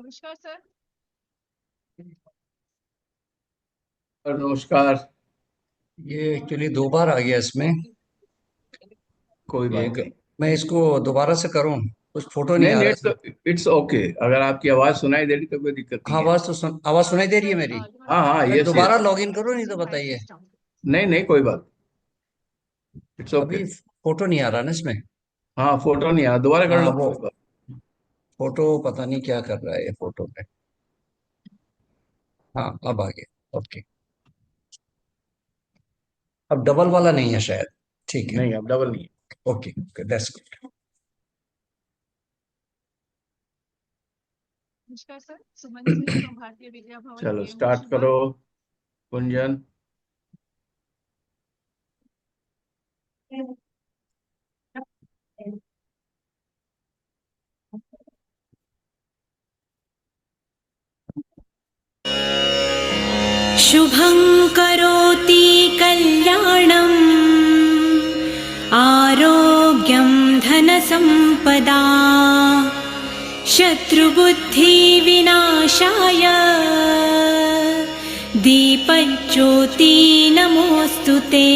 नमस्कार सर। नमस्कार। ये एक्चुअली 2 बार आ गया इसमें। कोई ये बात नहीं। मैं इसको दोबारा से करूं? कुछ फोटो नहीं नहीं आ नहीं, रहा इसमें। It's okay. अगर आपकी आवाज सुनाई दे रही तो कोई दिक्कत हाँ, नहीं है। आवाज सुनाई दे रही है मेरी? हाँ हाँ, मैं यस दोबारा यस। लॉगिन करूं, नहीं तो बताइए। नहीं नहीं, कोई बात। It's okay. अभी फोटो नहीं आ रहा ना इसमें। हाँ, फोटो नहीं आया, दोबारा कर हाँ, लो, वो कोई बात। फोटो पता नहीं क्या कर रहा है ये फोटो में। हाँ, अब आ गया। ओके। अब डबल वाला नहीं है शायद। ठीक है। नहीं, अब डबल नहीं है। Okay okay, that's good. नमस्कार sir, Suman Singh from Bharatiya Vidya Bhavan चलो पीएम स्टार्ट होशंगाबाद। करो। कुंजन। शुभं करोति कल्याणम् आरोग्यं धनसम्पदा शत्रुबुद्धिविनाशाय दीपज्योति नमोऽस्तु ते।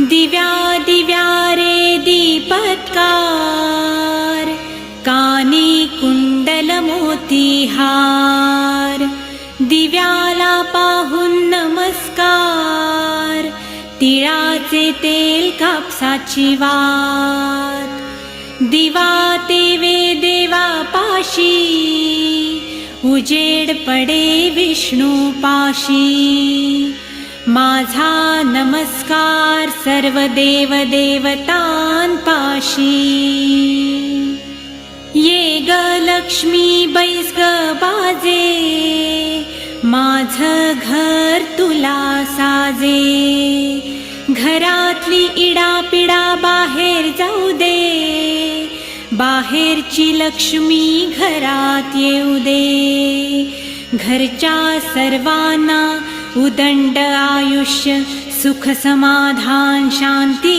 दिव्या दिव्यारे दीपत्कार कानी कुण्डलमोतिहार दिव्यालापाहुन नमस्कार तिळाचे तेल कापसाची वात दिवा तेवे देवा पाशी उजेड पडे विष्णू पाशी माझा नमस्कार सर्व देव देवतां पाशी ये ग लक्ष्मी बैस ग बाजे माझं घर तुला साजे घरातली इडापिडा बाहेर जाऊ दे बाहेरची लक्ष्मी घरात येऊ दे घरच्या सर्वांना उदंड आयुष्य सुख समाधान शांती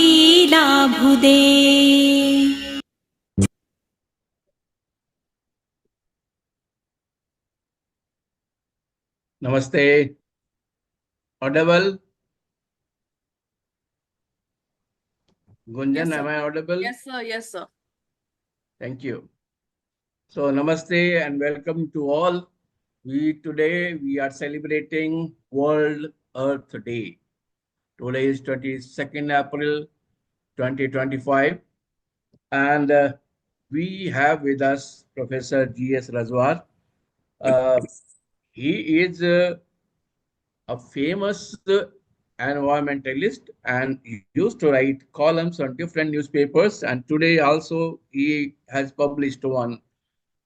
लाभू दे। नमस्ते। Audible? Gunjan, Yes, am sir. I audible? Yes, sir. Yes, sir. Thank you. So namaste and welcome to all. Today we are celebrating World Earth Day. Today is 22nd April 2025, and we have with us Professor G.S. Razwar. He is a famous environmentalist and he used to write columns on different newspapers. And today also he has published one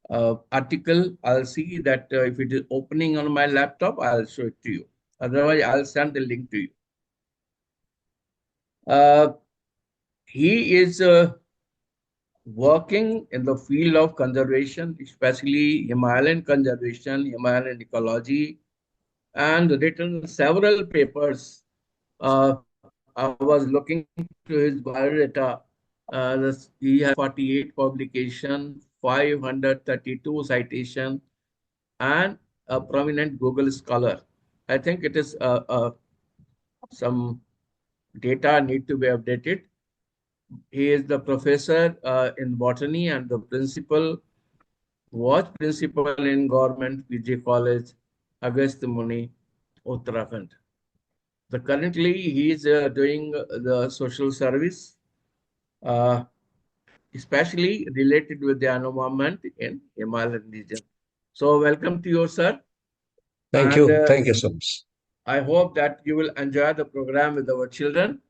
article. I'll see that if it is opening on my laptop, I'll show it to you. Otherwise, I'll send the link to you. He is working in the field of conservation, especially Himalayan conservation, Himalayan ecology, and written several papers. I was looking to his biodata. He has 48 publications, 532 citations, and a prominent Google scholar. I think it is some data need to be updated. He is the professor in botany and the was principal in government PG College, Agast Muni, Uttarakhand. So currently he is doing the social service, uh, especially related with the environment in Himalayan region. So welcome to you, sir. Thank And you. Thank you so much. I hope that you will enjoy the program with our children.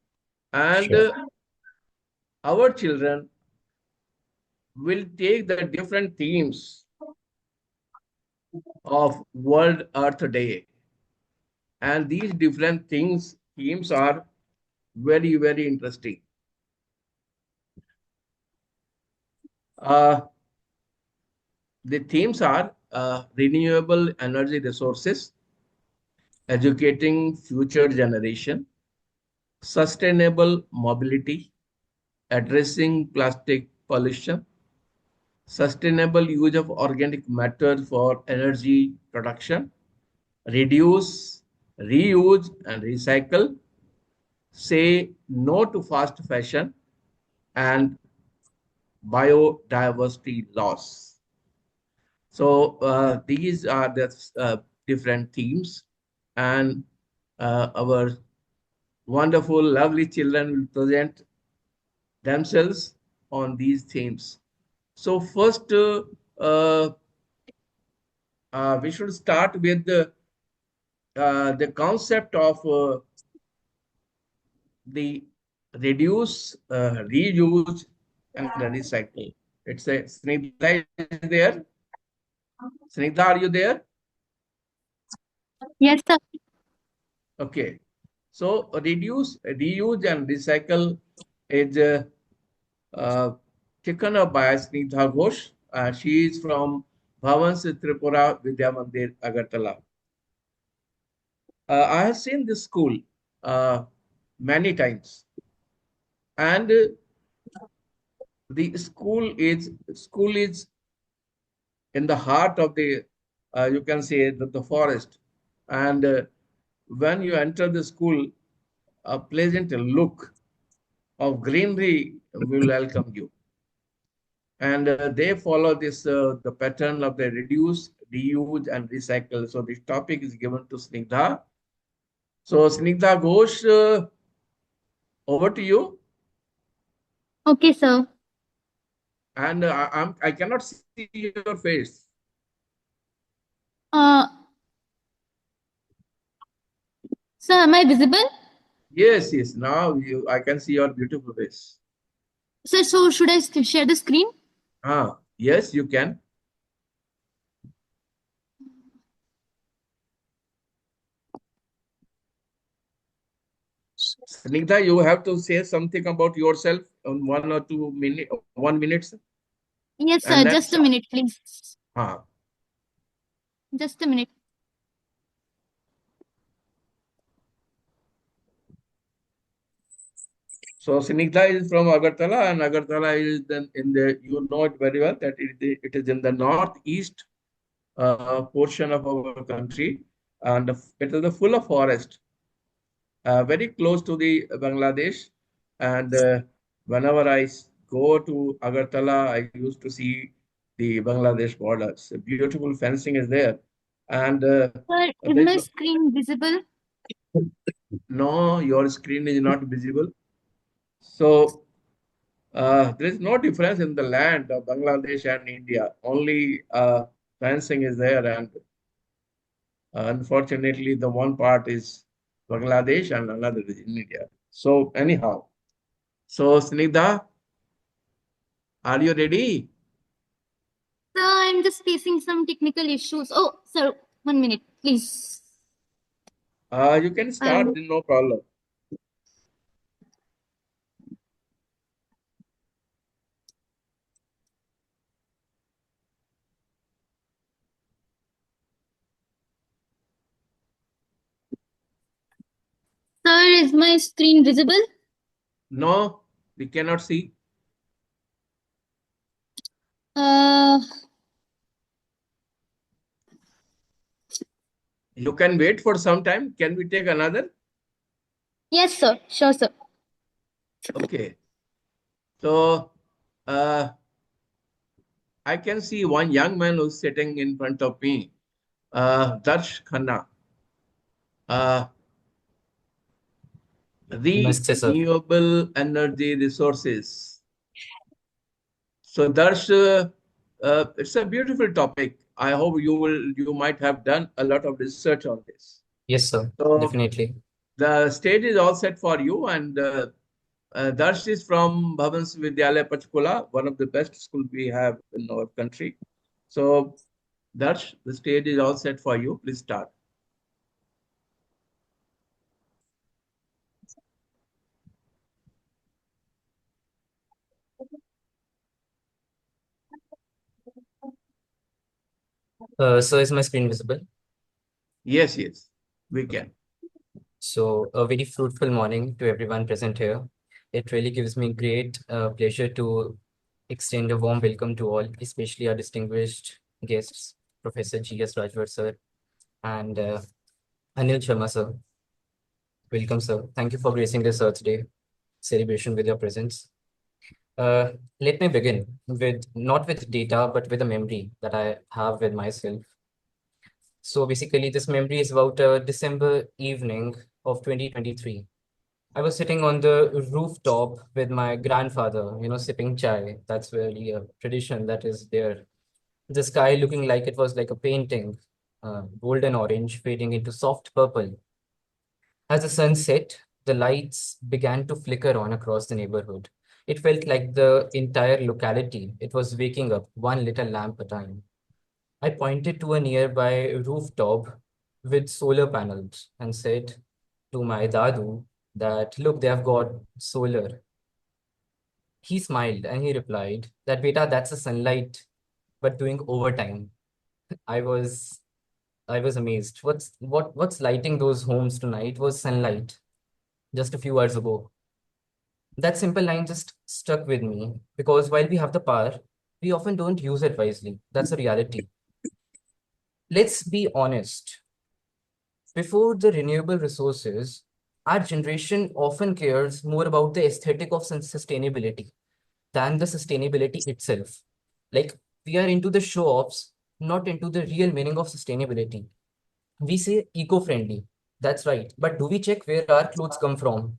And Sure. our children will take the different themes of World Earth Day. And these different themes are very, very interesting. The themes are renewable energy resources, educating future generation, sustainable mobility, addressing plastic pollution, sustainable use of organic matter for energy production, reduce, reuse, and recycle, say no to fast fashion, and biodiversity loss. So these are the different themes, and our wonderful, lovely children will present themselves on these themes. So first, uh, we should start with the concept of the reduce, reuse, and recycle. It's a Snigdha is there. Snigdha, are you there? Yes, sir. Okay. So reduce, reuse, and recycle is uh, taken up by Snigdha Ghosh. She is from Bhavans Tripura Vidya Mandir, Agartala. I have seen this school uh, many times, and the school is in the heart of the you can say the forest, and when you enter the school, a pleasant look of greenery will welcome you, and they follow this the pattern of the reduce, reuse, and recycle. So this topic is given to Snigdha. So Snigdha Ghosh, over to you. Okay, sir. And I cannot see your face. Uh, sir, am I visible? Yes, yes. Now I can see your beautiful face. Sir, so should I share the screen? Yes, you can. Snigdha, you have to say something about yourself in 1 or 2 minutes, 1 minute, Yes, and sir. then Just a start. minute, please. Ah, Just a minute. so Snigdha is from Agartala, and Agartala is then in the, you know it very well that it is in the northeast portion of our country, and it is full of forest, very close to the Bangladesh. And whenever go to Agartala, I used to see the Bangladesh borders. A beautiful fencing is there, and Sir, is there is my screen visible? no, your screen is not visible. So there is no difference in the land of Bangladesh and India. Only fencing is there, and unfortunately, the one part is Bangladesh and another is in India. So anyhow, so Snigdha, are you ready? Sir, I'm just facing some technical issues. Oh, sir, 1 minute, please. You can Uh, start, no problem. sir, is my screen visible? No, we cannot see. Uh, You can wait for some time. Can we take another? yes, sir. Sure, sir. Okay. So I can see one young man who's sitting in front of me, Darsh Khanna. Uh, Namaste, sir. Renewable energy resources. So Darsh, it's a beautiful topic. I hope you might have done a lot of research on this. Yes, sir. So Definitely. the stage is all set for you, and Darsh is from Bhavans Vidyalaya Panchkula, one of the best schools we have in our country. So Darsh, the stage is all set for you. Please start. So is my screen visible? Yes, yes, we can. So a very fruitful morning to everyone present here. It really gives me great pleasure to extend a warm welcome to all, especially our distinguished guests, Professor G.S. Rajvar sir and Anil Sharma sir. Welcome, sir. Thank you for gracing this Earth Day celebration with your presence. Let me begin with not with data, but with a memory that I have with myself. So basically, this memory is about a December evening of 2023. I was sitting on the rooftop with my grandfather, sipping chai. That's really a tradition that is there. The sky looking like it was like a painting, golden orange fading into soft purple. As the sun set, the lights began to flicker on across the neighborhood. It felt like the entire locality, it was waking up one little lamp at a time. I pointed to a nearby rooftop with solar panels and said to my dadu that, look, they have got solar. He smiled and he replied that, beta, that's the sunlight, but doing overtime. I was I was amazed. What's lighting those homes tonight was sunlight just a few hours ago. That simple line just stuck with me because while we have the power, we often don't use it wisely. That's a reality. Let's be honest. Before the renewable resources, our generation often cares more about the aesthetic of sustainability than the sustainability itself. Like we are into the show offs, not into the real meaning of sustainability. We say eco-friendly. That's right. But do we check where our clothes come from?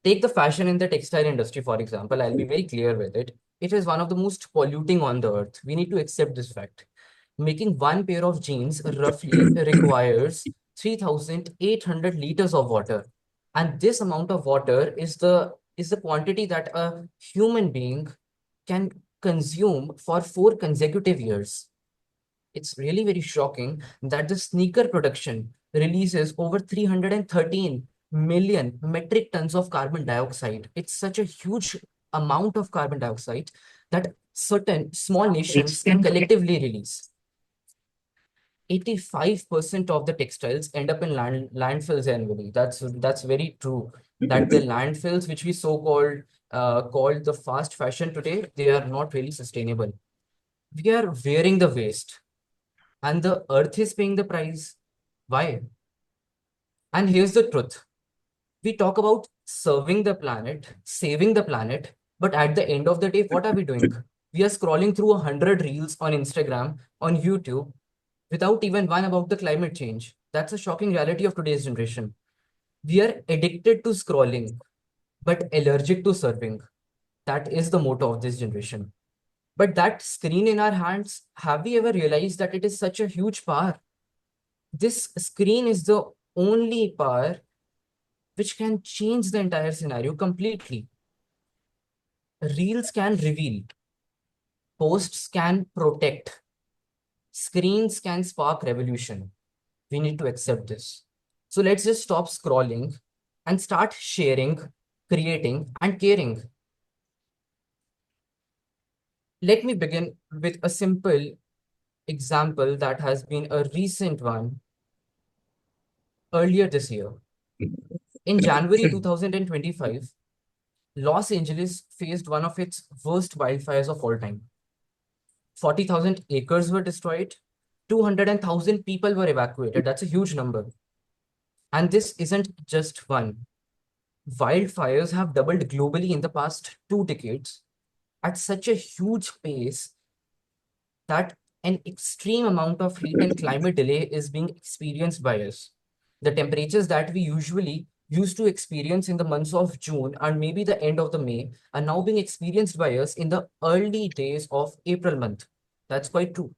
Take the fashion in the textile industry, for example. I'll be very clear with it. It is one of the most polluting on the earth. We need to accept this fact. Making one pair of jeans roughly requires 3,800 liters of water. And this amount of water is the quantity that a human being can consume for 4 consecutive years. It's really very shocking that the sneaker production releases over 313 million metric tons of carbon dioxide. It's such a huge amount of carbon dioxide that certain small nations can collectively release. 85% of the textiles end up in landfills annually. That's very true. That the landfills, which we so-called called the fast fashion today, they are not really sustainable. We are wearing the waste and the earth is paying the price. Why? And here's the truth. We talk about serving the planet, saving the planet, but at the end of the day, what are we doing? We are scrolling through 100 reels on Instagram, on YouTube, without even one about the climate change. That's a shocking reality of today's generation. We are addicted to scrolling, but allergic to serving. That is the motto of this generation. But that screen in our hands, have we ever realized that it is such a huge power? This screen is the only power which can change the entire scenario completely. Reels can reveal, posts can protect, screens can spark revolution. We need to accept this. So let's just stop scrolling and start sharing, creating, and caring. Let me begin with a simple example that has been a recent one earlier this year. In January 2025, Los Angeles faced one of its worst wildfires of all time. 40,000 acres were destroyed, 200,000 people were evacuated. That's a huge number. And this isn't just one. Wildfires have doubled globally in the past 2 decades at such a huge pace that an extreme amount of heat and climate delay is being experienced by us. The temperatures that we usually used to experience in the months of June and maybe the end of the May are now being experienced by us in the early days of April month. That's quite true.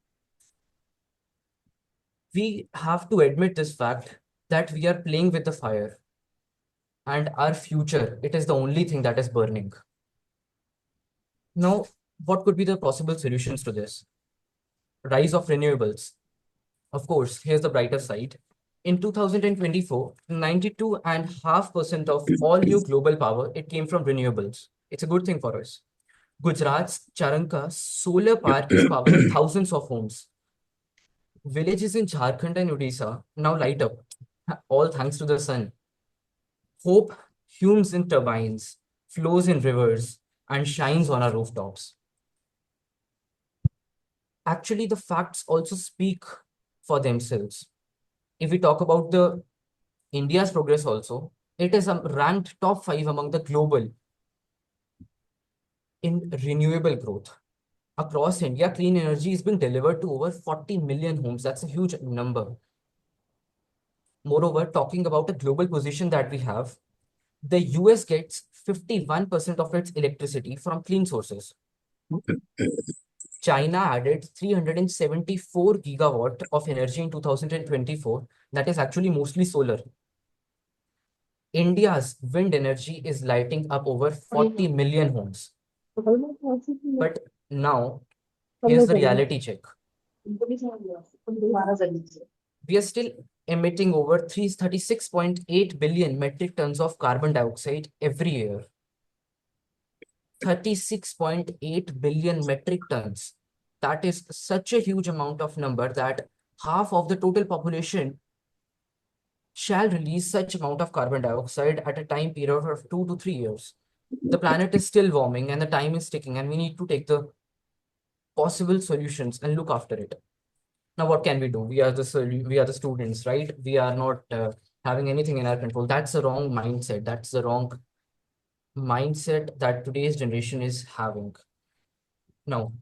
We have to admit this fact that we are playing with the fire and our future, it is the only thing that is burning. Now, what could be the possible solutions to this? Rise of renewables. Of course, here's the brighter side. In 2024, 92.5% of all new global power, it came from renewables. It's a good thing for us. Gujarat's Charanka solar park is powering thousands of homes. Villages in Jharkhand and Odisha now light up, all thanks to the sun. Hope fumes in turbines, flows in rivers, and shines on our rooftops. actually the facts also speak for themselves. If we talk about the India's progress also, it is ranked top 5 among the global in renewable growth. Across India, clean energy is being delivered to over 40 million homes. That's a huge number. Moreover, talking about the global position that we have, the US gets 51% of its electricity from clean sources. China added 374 gigawatt of energy in 2024. That is actually mostly solar. India's wind energy is lighting up over 40 million homes. But now, here's the reality check. We are still emitting over 336.8 billion metric tons of carbon dioxide every year. 36.8 billion metric tons. That is such a huge amount of number that half of the total population shall release such amount of carbon dioxide at a time period of 2 to 3 years. The planet is still warming and the time is ticking, and we need to take the possible solutions and look after it. Now, what can we do? We are the students, right? We are not having anything in our control. That's the wrong mindset. That's the wrong mindset that today's generation is having. Now,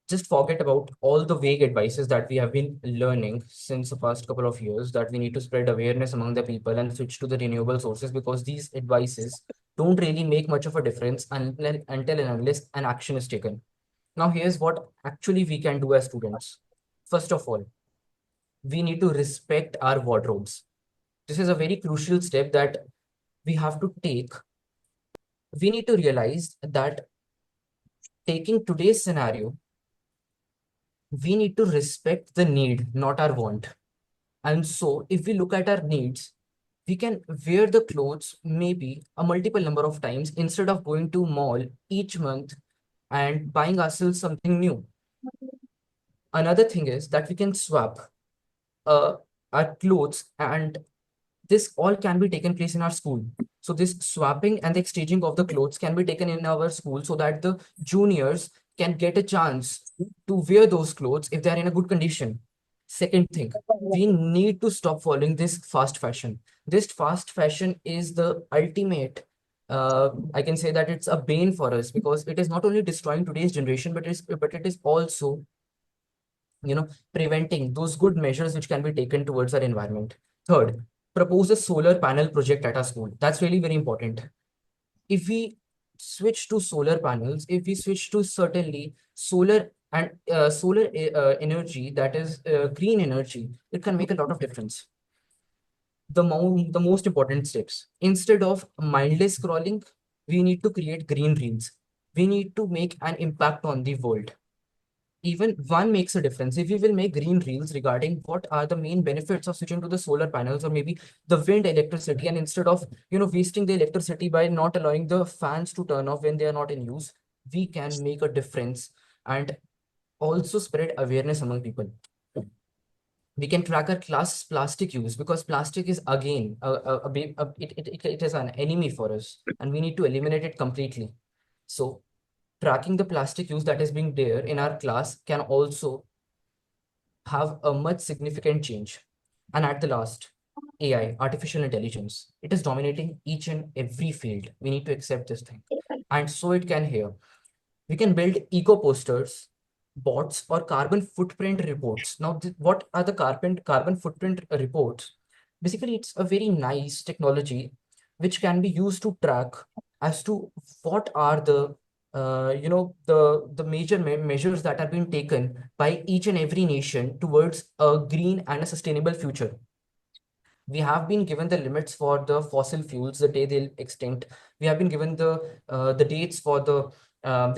just forget about all the vague advices that we have been learning since the past couple of years, that we need to spread awareness among the people and switch to the renewable sources, because these advices don't really make much of a difference until and unless an action is taken. Now, here's what actually we can do as students. First of all, we need to respect our wardrobes. This is a very crucial step that we have to take. We need to realize that taking today's scenario, we need to respect the need, not our want. And so if we look at our needs, we can wear the clothes maybe a multiple number of times instead of going to mall each month and buying ourselves something new. Another thing is that we can swap our clothes, and this all can be taken place in our school. So this swapping and the exchanging of the clothes can be taken in our school so that the juniors can get a chance to wear those clothes if they are in a good condition. Second thing, we need to stop following this fast fashion. This fast fashion is the ultimate, I can say that it's a bane for us, because it is not only destroying today's generation, but it is also, preventing those good measures which can be taken towards our environment. Third, propose a solar panel project at our school. That's really very important. If we switch to solar panels, if we switch to certainly solar and solar energy, that is green energy, it can make a lot of difference. The most important steps, instead of mindless scrolling, we need to create green reels. We need to make an impact on the world. Even one makes a difference. If we will make green reels regarding what are the main benefits of switching to the solar panels or maybe the wind electricity, and instead of wasting the electricity by not allowing the fans to turn off when they are not in use, we can make a difference and also spread awareness among people. We can track our class plastic use, because plastic is again it is an enemy for us and we need to eliminate it completely. So tracking the plastic use that is being there in our class can also have a much significant change. And at the last, AI, artificial intelligence, it is dominating each and every field. We need to accept this thing. And so it can here. We can build eco posters, bots, or carbon footprint reports. Now, what are the carbon footprint reports? Basically, it's a very nice technology which can be used to track as to what are the the major measures that are being taken by each and every nation towards a green and a sustainable future. We have been given the limits for the fossil fuels the day they'll extinct. We have been given the dates for the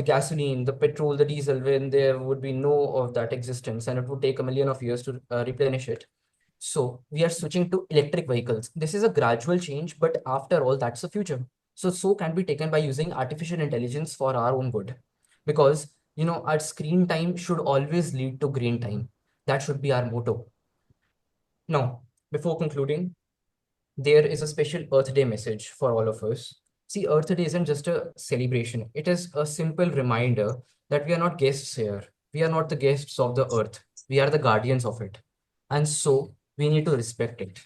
gasoline, the petrol, the diesel, when there would be no of that existence, and it would take a million of years to replenish it. So we are switching to electric vehicles. This is a gradual change, but after all, that's the future. So can be taken by using artificial intelligence for our own good, because our screen time should always lead to green time. That should be our motto. Now, before concluding, there is a special Earth Day message for all of us. See, Earth Day isn't just a celebration. It is a simple reminder that we are not guests here. We are not the guests of the earth. We are the guardians of it. And so we need to respect it.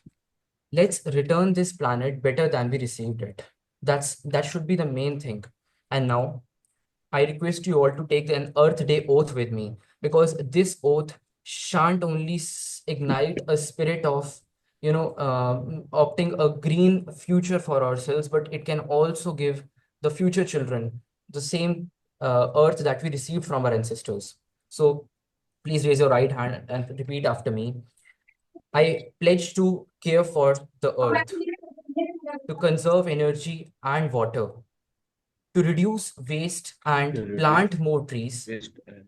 Let's return this planet better than we received it. That should be the main thing. And now I request you all to take an Earth Day oath with me, because this oath shan't only ignite a spirit of, opting a green future for ourselves, but it can also give the future children the same earth that we received from our ancestors. So please raise your right hand and repeat after me. I pledge to care for the earth, to conserve energy and water, to reduce waste and To plant more trees, waste and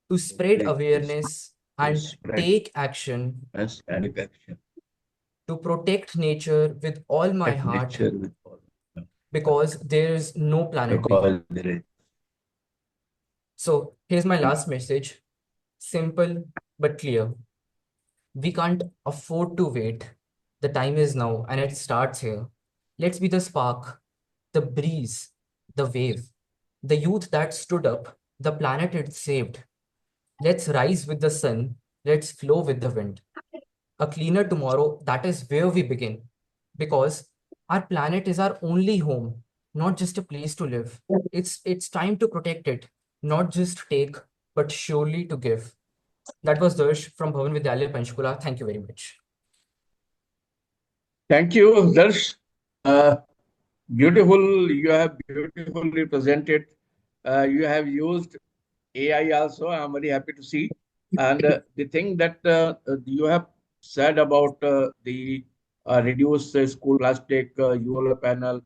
to spread trees, awareness to and spread take action, and action, to protect nature with all my protect heart, nature with all, because there is no planet B. because there is. So here's my last message, simple but clear. We can't afford to wait. The time is now and it starts here. Let's be the spark, the breeze, the wave, the youth that stood up, the planet it saved. Let's rise with the sun, let's flow with the wind. A cleaner tomorrow, that is where we begin. Because our planet is our only home, not just a place to live. It's time to protect it, not just take, but surely to give. That was Darsh from Bhavan Vidyalaya Panchkula. Thank you very much. Thank you, Darsh. Beautiful. You have beautifully presented. You have used AI also. I'm very happy to see. And the thing that you have said about the reduce school plastic, UL panel,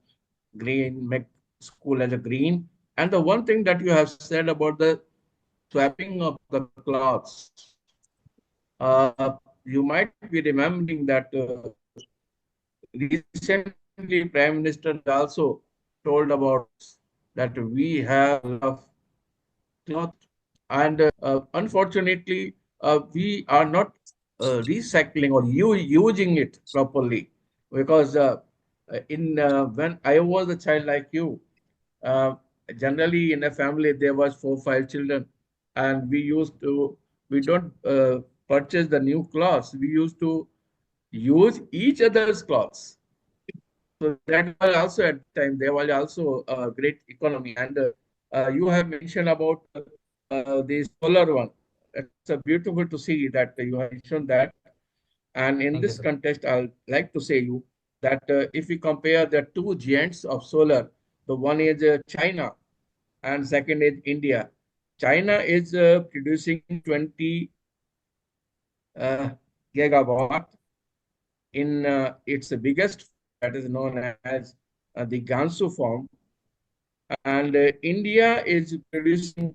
green, make school as a green. And the one thing that you have said about the swapping of the cloths, you might be remembering that recently Prime Minister also told about that we have enough cloth, and unfortunately we are not recycling or using it properly, because in when I was a child like you, uh, generally in a family there was 4 5 children, and we don't purchase the new clothes. We used to use each other's clothes. So that was also at the time, there was also a great economy. And you have mentioned about the solar one. It's beautiful to see that you have mentioned that. And in Thank you, this sir. context, I'll like to say you that if we compare the two giants of solar, the one is China and second is India. China is producing 20 uh, gigawatt in its biggest form, that is known as the Gansu form, and India is producing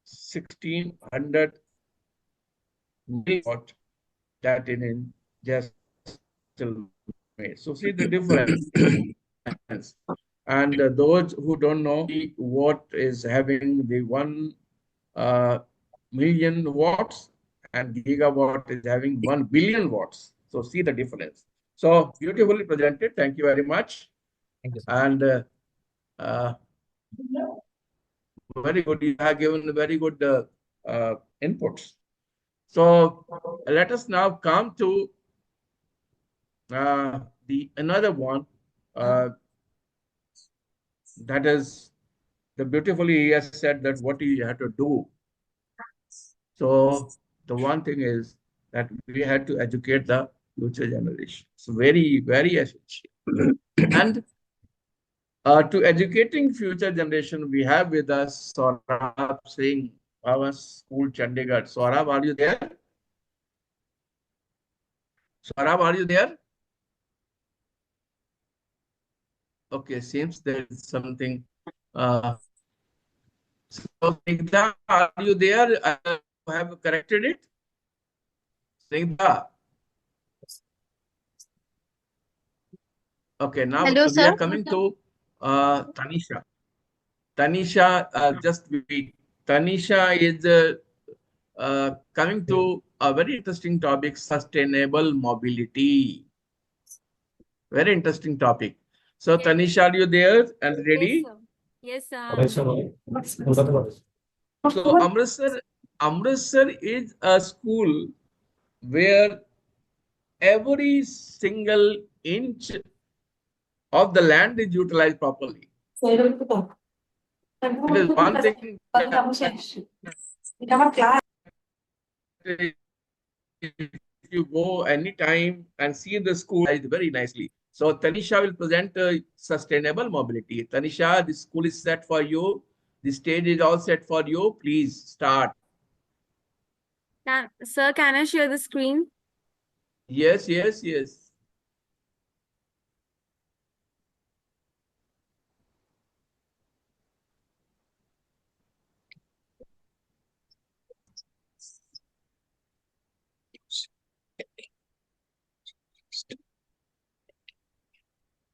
1600 milliwatt, that in just May. So see the difference. And those who don't know what is having the 1 million watts, and gigawatt is having 1 billion watts. So see the difference. So beautifully presented. Thank you very much. Thank you, sir. And uh, very good. You have given very good inputs. So let us now come to the another one, that is the beautifully he has said that what you have to do. So the one thing is that we had to educate the future generation. It's very, very essential. And to educating future generation, we have with us Saurabh Singh, our school Chandigarh. Saurabh, are you there? Saurabh, are you there? Okay, seems there is something. So, Snigdha, are you there? I have corrected it. Snigdha. Okay, now Hello, we are sir. coming to Tanisha. Tanisha, just wait. Tanisha is coming to a very interesting topic, sustainable mobility. Very interesting topic. So, Yes, Tanisha, are you there and yes, ready? sir. Yes, sir. Okay, sir. So Amritsar is a school where every single inch of the land is utilized properly. It is one thing that if you go anytime and see the school very nicely. So Tanisha will present sustainable mobility. Tanisha, the school is set for you. The stage is all set for you. Please start. Sir, can I share the screen? Yes, yes, yes.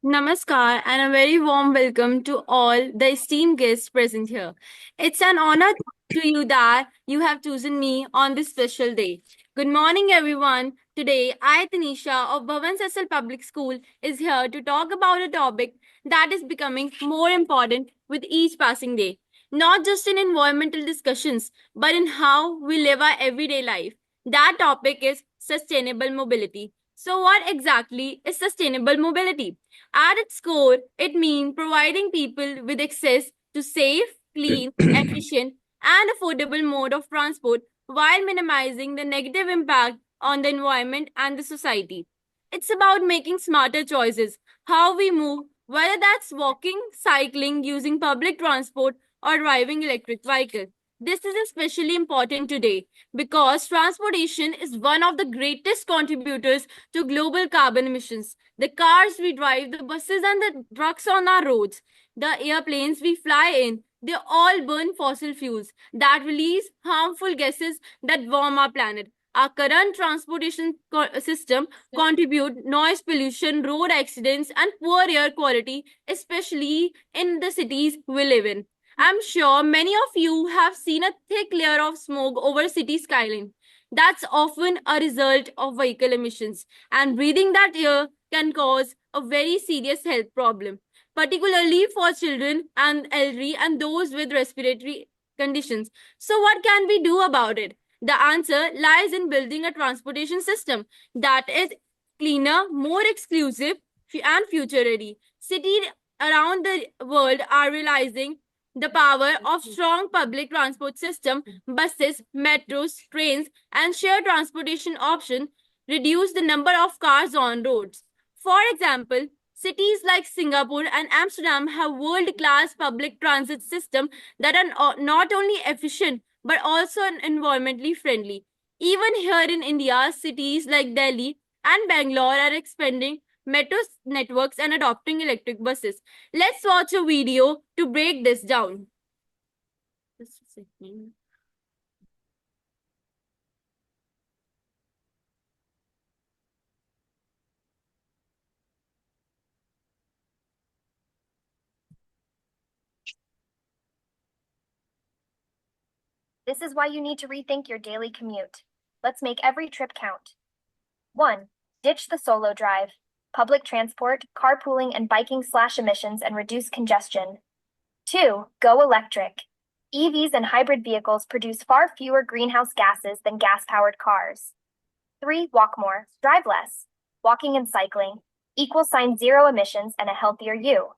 Namaskar and a very warm welcome to all the esteemed guests present here. It's an honor to you that you have chosen me on this special day. Good morning, everyone. Today, I, Tanisha of Bhavan Cecil Public School, is here to talk about a topic that is becoming more important with each passing day. Not just in environmental discussions, but in how we live our everyday life. That topic is sustainable mobility. So, what exactly is sustainable mobility? At its core, it means providing people with access to safe, clean, efficient, and affordable mode of transport while minimizing the negative impact on the environment and the society. It's about making smarter choices, how we move, whether that's walking, cycling, using public transport, or driving electric vehicles. This is especially important today because transportation is one of the greatest contributors to global carbon emissions. The cars we drive, the buses and the trucks on our roads, the airplanes we fly in, they all burn fossil fuels that release harmful gases that warm our planet. Our current transportation system contribute noise pollution, road accidents, and poor air quality, especially in the cities we live in. I'm sure many of you have seen a thick layer of smoke over city skyline. That's often a result of vehicle emissions, and breathing that air can cause a very serious health problem, particularly for children and elderly and those with respiratory conditions. So, what can we do about it? The answer lies in building a transportation system that is cleaner, more exclusive, and future ready. Cities around the world are realizing the power of strong public transport system, buses, metros, trains, and shared transportation options reduce the number of cars on roads. For example, cities like Singapore and Amsterdam have world-class public transit systems that are not only efficient but also environmentally friendly. Even here in India, cities like Delhi and Bangalore are expanding metro networks and adopting electric buses. Let's watch a video to break this down. Just a second. This is why you need to rethink your daily commute. Let's make every trip count. 1. Ditch the solo drive. Public transport, carpooling, and biking slash emissions and reduce congestion. 2. Go electric. EVs and hybrid vehicles produce far fewer greenhouse gases than gas-powered cars. 3. Walk more, drive less. Walking and cycling equals zero emissions and a healthier you.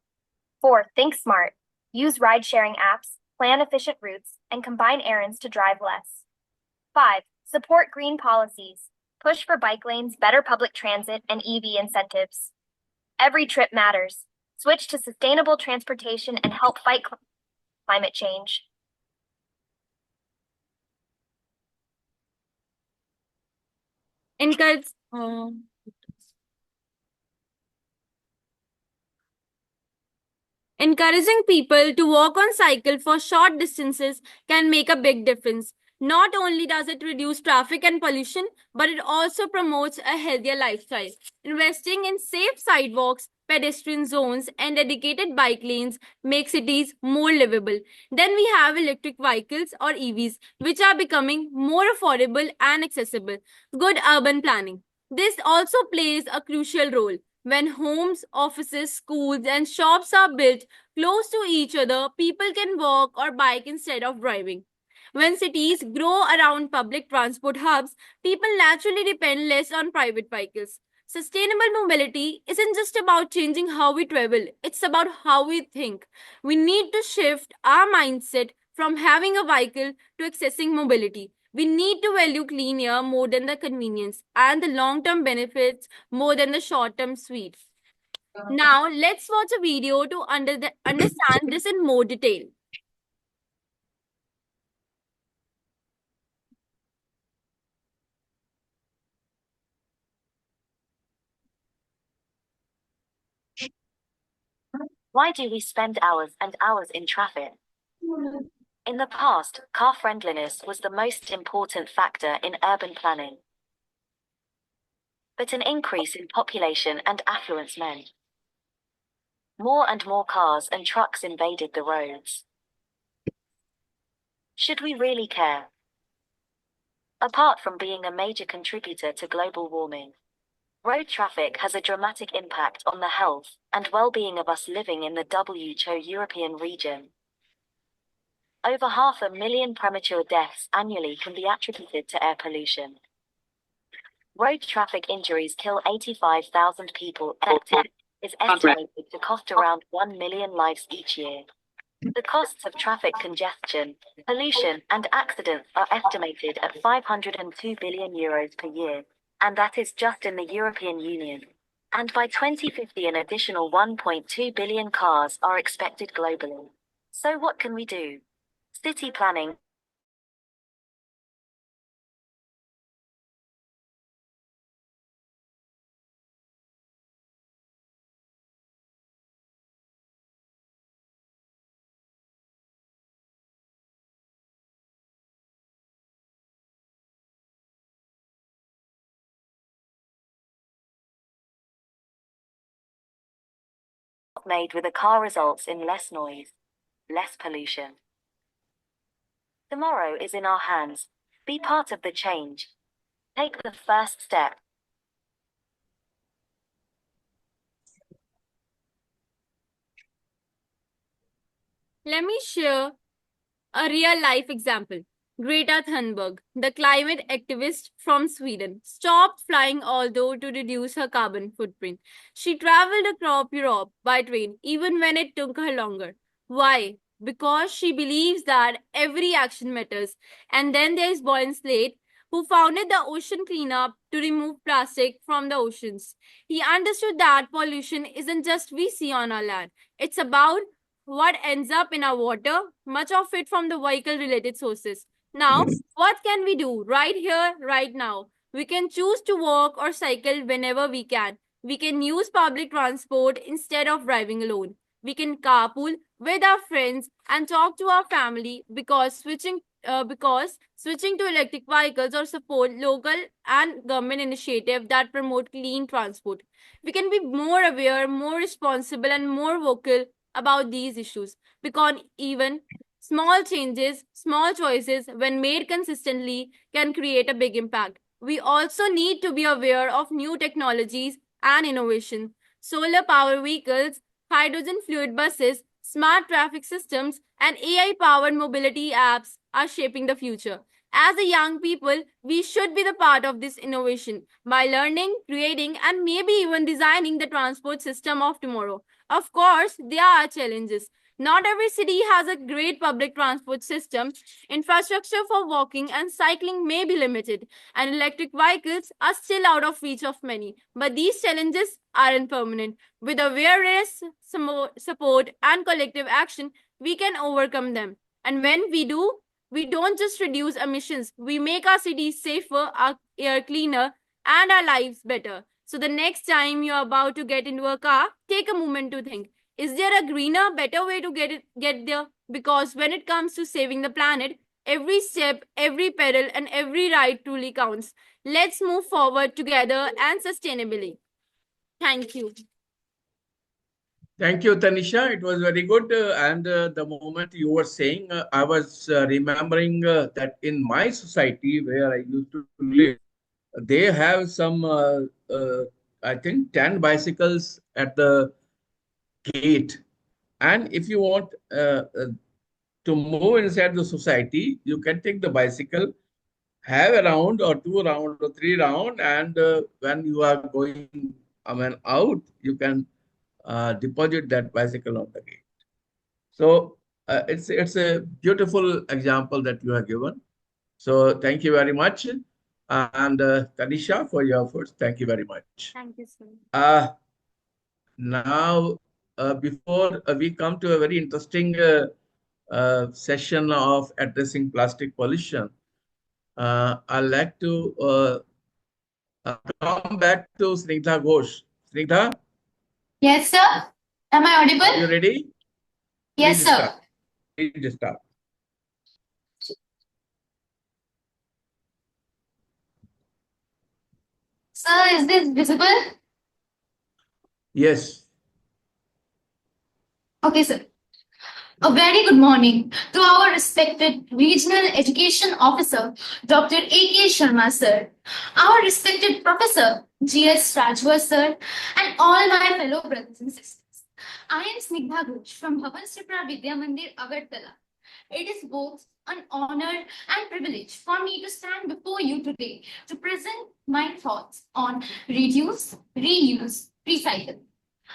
4. Think smart. Use ride-sharing apps, plan efficient routes, and combine errands to drive less. 5. Support green policies. Push for bike lanes, better public transit, and EV incentives. Every trip matters. Switch to sustainable transportation and help fight climate change. Encourage, Encouraging people to walk on cycle for short distances can make a big difference. Not only does it reduce traffic and pollution, but it also promotes a healthier lifestyle. Investing in safe sidewalks, pedestrian zones, and dedicated bike lanes make cities more livable. Then we have electric vehicles or EVs, which are becoming more affordable and accessible. Good urban planning. This also plays a crucial role. When homes, offices, schools, and shops are built close to each other, people can walk or bike instead of driving. When cities grow around public transport hubs, people naturally depend less on private vehicles. Sustainable mobility isn't just about changing how we travel, it's about how we think. We need to shift our mindset from having a vehicle to accessing mobility. We need to value clean air more than the convenience and the long term benefits more than the short term sweets. Now, let's watch a video to understand this in more detail. Why do we spend hours and hours in traffic? In the past, car friendliness was the most important factor in urban planning. But an increase in population and affluence meant more and more cars and trucks invaded the roads. Should we really care? Apart from being a major contributor to global warming, road traffic has a dramatic impact on the health and well-being of us living in the WHO European region. Over 500,000 premature deaths annually can be attributed to air pollution. Road traffic injuries kill 85,000 people. Affected is estimated to cost around 1 million lives each year. The costs of traffic congestion, pollution, and accidents are estimated at 502 billion euros per year, and that is just in the European Union. And by 2050, an additional 1.2 billion cars are expected globally. So what can we do? City planning made with a car results in less noise, less pollution. Tomorrow is in our hands. Be part of the change. Take the first step. Let me share a real life example. Greta Thunberg, the climate activist from Sweden, stopped flying although to reduce her carbon footprint. She traveled across Europe by train even when it took her longer. Why? Because she believes that every action matters. And then there is Boyan Slate, who founded the Ocean Cleanup to remove plastic from the oceans. He understood that pollution isn't just we see on our land, it's about what ends up in our water, much of it from the vehicle related sources. Now, what can we do right here, right now? We can choose to walk or cycle whenever we can. We can use public transport instead of driving alone. We can carpool with our friends and talk to our family because switching to electric vehicles or support local and government initiatives that promote clean transport. We can be more aware, more responsible, and more vocal about these issues because even small changes, small choices, when made consistently, can create a big impact. We also need to be aware of new technologies and innovation. Solar power vehicles, hydrogen fluid buses, smart traffic systems, and AI powered mobility apps are shaping the future. As a young people, we should be the part of this innovation by learning, creating, and maybe even designing the transport system of tomorrow. Of course, there are challenges. Not every city has a great public transport system. Infrastructure for walking and cycling may be limited, and electric vehicles are still out of reach of many. But these challenges aren't permanent. With awareness, support, and collective action, we can overcome them. And when we do, we don't just reduce emissions, we make our cities safer, our air cleaner, and our lives better. So the next time you're about to get into a car, take a moment to think, is there a greener, better way to get there? Because when it comes to saving the planet, every step, every pedal, and every ride truly counts. Let's move forward together and sustainably. Thank you. Thank you, Tanisha. It was very good. And the moment you were saying, I was remembering that in my society where I used to live, they have some, I think, 10 bicycles at the gate. And if you want to move inside the society, you can take the bicycle, have a round or 2 round or 3 round, and when you are going, out, you can deposit that bicycle on the gate. So it's a beautiful example that you have given. So thank you very much, and Tanisha, for your efforts. Thank you very much. Thank you, sir. Now, before we come to a very interesting session of addressing plastic pollution, I'd like to come back to Snigdha Ghosh. Snigdha, Yes, sir. Am I are you audible? ready? Yes, Please sir. start. Please start. Sir, is this visible? Yes. Okay, sir. A very good morning to our respected Regional Education Officer, Dr. A.K. Sharma, sir, our respected Professor, G.S. Rajwar, sir, and all my fellow brothers and sisters. I am Snigdha Ghosh from Bhavan Sripra Vidya Mandir, Agartala. It is both an honor and privilege for me to stand before you today to present my thoughts on reduce, reuse, recycle.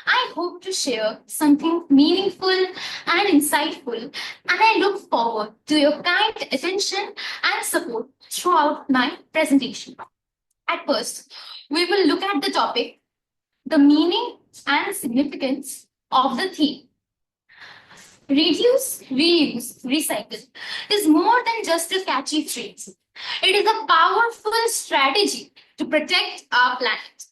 I hope to share something meaningful and insightful, and I look forward to your kind attention and support throughout my presentation. At first, we will look at the topic, the meaning and significance of the theme. Reduce, reuse, recycle is more than just a catchy phrase. It is a powerful strategy to protect our planet.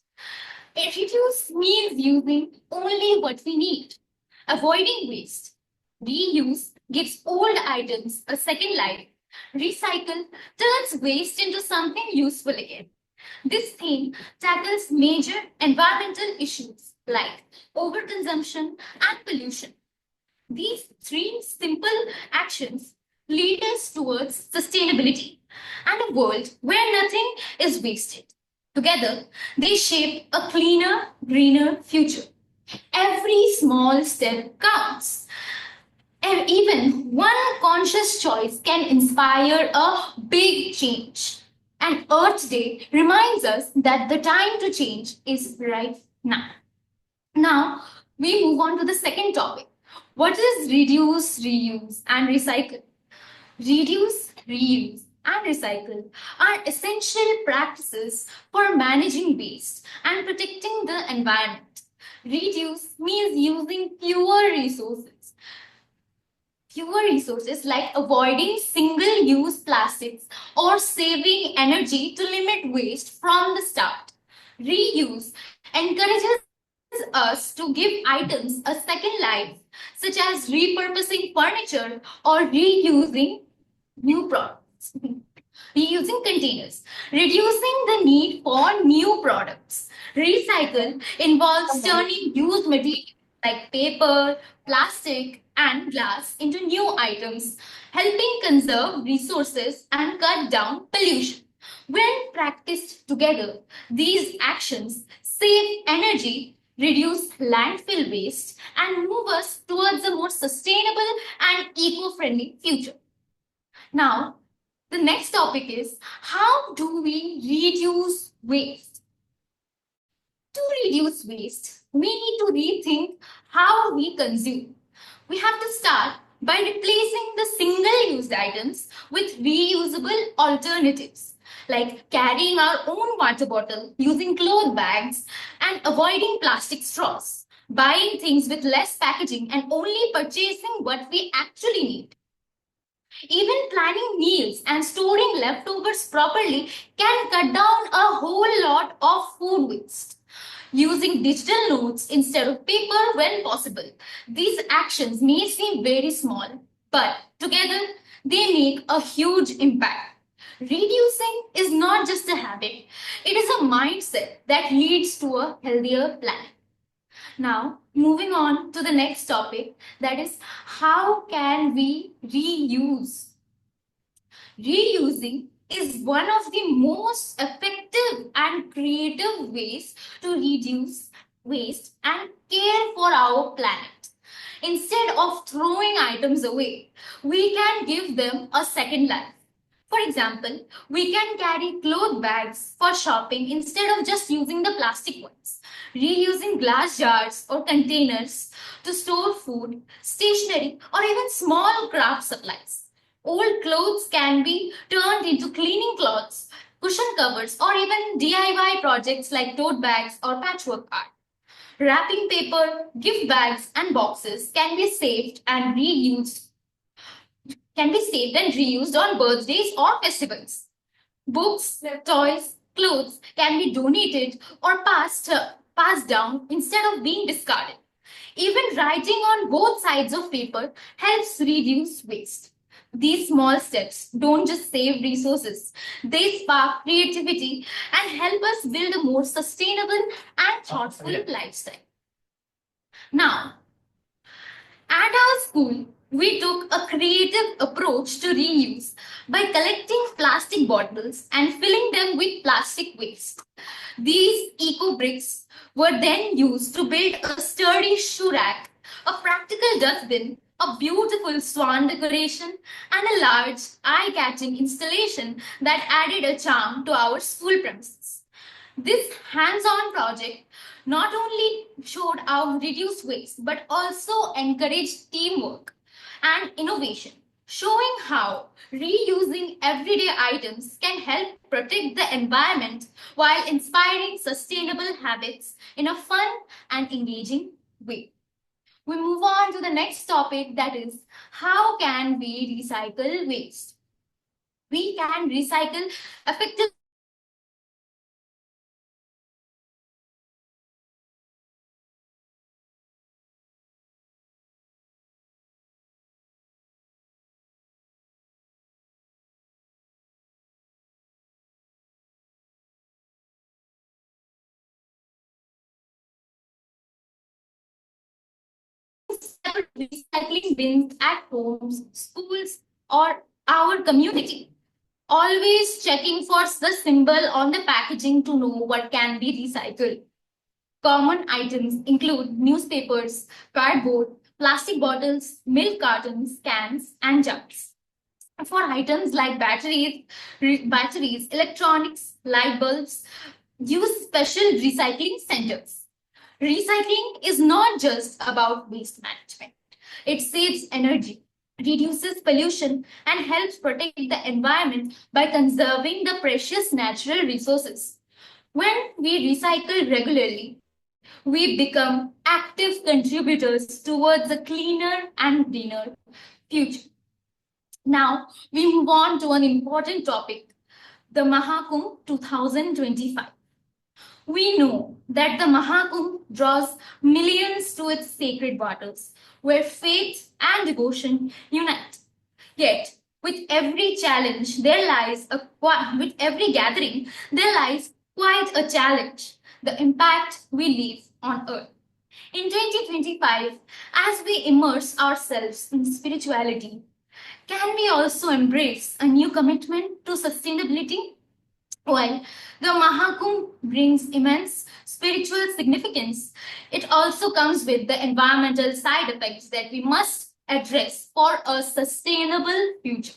Reduce means using only what we need, avoiding waste. Reuse gives old items a second life. Recycle turns waste into something useful again. This theme tackles major environmental issues like overconsumption and pollution. These three simple actions lead us towards sustainability and a world where nothing is wasted. Together, they shape a cleaner, greener future. Every small step counts. And even one conscious choice can inspire a big change. And Earth Day reminds us that the time to change is right now. Now, we move on to the second topic. What is reduce, reuse, and recycle? Reduce, reuse, and recycle are essential practices for managing waste and protecting the environment. Reduce means using fewer resources like avoiding single-use plastics or saving energy to limit waste from the start. Reuse encourages us to give items a second life, such as repurposing furniture or reusing new products. Reusing containers, reducing the need for new products. Recycle involves turning used materials like paper, plastic, and glass into new items, helping conserve resources and cut down pollution. When practiced together, these actions save energy, reduce landfill waste, and move us towards a more sustainable and eco-friendly future. Now, the next topic is how do we reduce waste? To reduce waste, we need to rethink how we consume. We have to start by replacing the single-use items with reusable alternatives, like carrying our own water bottle, using cloth bags, and avoiding plastic straws, buying things with less packaging, and only purchasing what we actually need. Even planning meals and storing leftovers properly can cut down a whole lot of food waste. Using digital notes instead of paper when possible. These actions may seem very small, but together they make a huge impact. Reducing is not just a habit, it is a mindset that leads to a healthier planet. Now, moving on to the next topic, that is how can we reuse? Reusing is one of the most effective and creative ways to reduce waste and care for our planet. Instead of throwing items away, we can give them a second life. For example, we can carry cloth bags for shopping instead of just using the plastic ones, reusing glass jars or containers to store food, stationery, or even small craft supplies. Old clothes can be turned into cleaning cloths, cushion covers, or even DIY projects like tote bags or patchwork art. Wrapping paper, gift bags, and boxes can be saved and reused on birthdays or festivals. Books, toys, clothes can be donated or passed down instead of being discarded. Even writing on both sides of paper helps reduce waste. These small steps don't just save resources, they spark creativity and help us build a more sustainable and thoughtful lifestyle. Now, at our school, we took a creative approach to reuse by collecting plastic bottles and filling them with plastic waste. These eco bricks were then used to build a sturdy shoe rack, a practical dustbin, a beautiful swan decoration, and a large, eye catching installation that added a charm to our school premises. This hands on project not only showed our reduced waste but also encouraged teamwork and innovation, showing how reusing everyday items can help protect the environment while inspiring sustainable habits in a fun and engaging way. We move on to the next topic, that is, how can we recycle waste? We can recycle effectively recycling bins at homes, schools, or our community. Always checking for the symbol on the packaging to know what can be recycled. Common items include newspapers, cardboard, plastic bottles, milk cartons, cans, and jars. For items like batteries, electronics, light bulbs, use special recycling centers. Recycling is not just about waste management. It saves energy, reduces pollution, and helps protect the environment by conserving the precious natural resources. When we recycle regularly, we become active contributors towards a cleaner and greener future. Now, we move on to an important topic, the Mahakumbh 2025. We know that the Mahakumbh draws millions to its sacred waters, where faith and devotion unite. Yet, with every challenge, with every gathering, there lies quite a challenge: the impact we leave on earth. In 2025, as we immerse ourselves in spirituality, can we also embrace a new commitment to sustainability? While the Mahakumbh brings immense spiritual significance, it also comes with the environmental side effects that we must address for a sustainable future.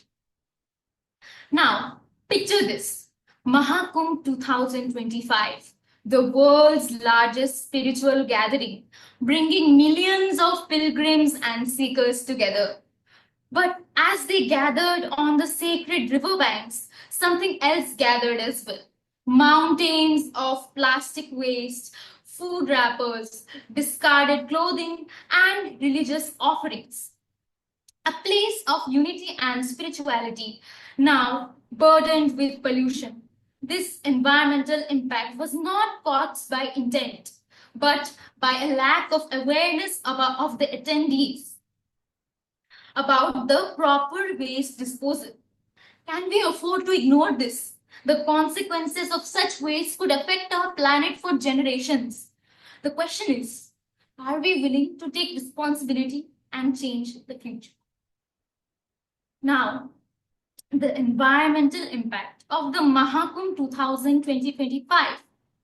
Now, picture this: Mahakumbh 2025, the world's largest spiritual gathering, bringing millions of pilgrims and seekers together. But as they gathered on the sacred riverbanks, something else gathered as well: mountains of plastic waste, food wrappers, discarded clothing, and religious offerings. A place of unity and spirituality, now burdened with pollution. This environmental impact was not caused by intent, but by a lack of awareness of the attendees about the proper waste disposal. Can we afford to ignore this? The consequences of such waste could affect our planet for generations. The question is, are we willing to take responsibility and change the future? Now, the environmental impact of the Mahakumbh 2025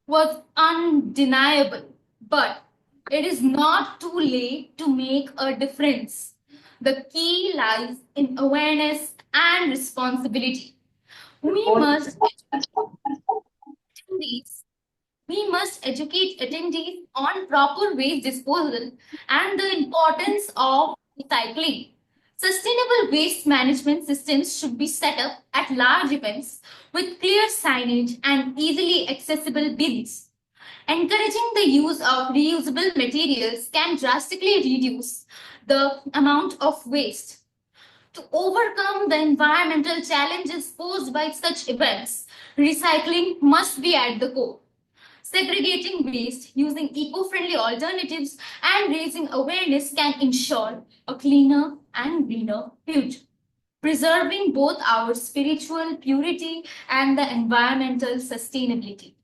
was undeniable, but It is not too late to make a difference. The key lies in awareness and responsibility. We must attendees, we must educate attendees on proper waste disposal and the importance of recycling. Sustainable waste management systems should be set up at large events with clear signage and easily accessible bins. Encouraging the use of reusable materials can drastically reduce the amount of waste. To overcome the environmental challenges posed by such events, recycling must be at the core. Segregating waste using eco friendly alternatives and raising awareness can ensure a cleaner and greener future, preserving both our spiritual purity and the environmental sustainability.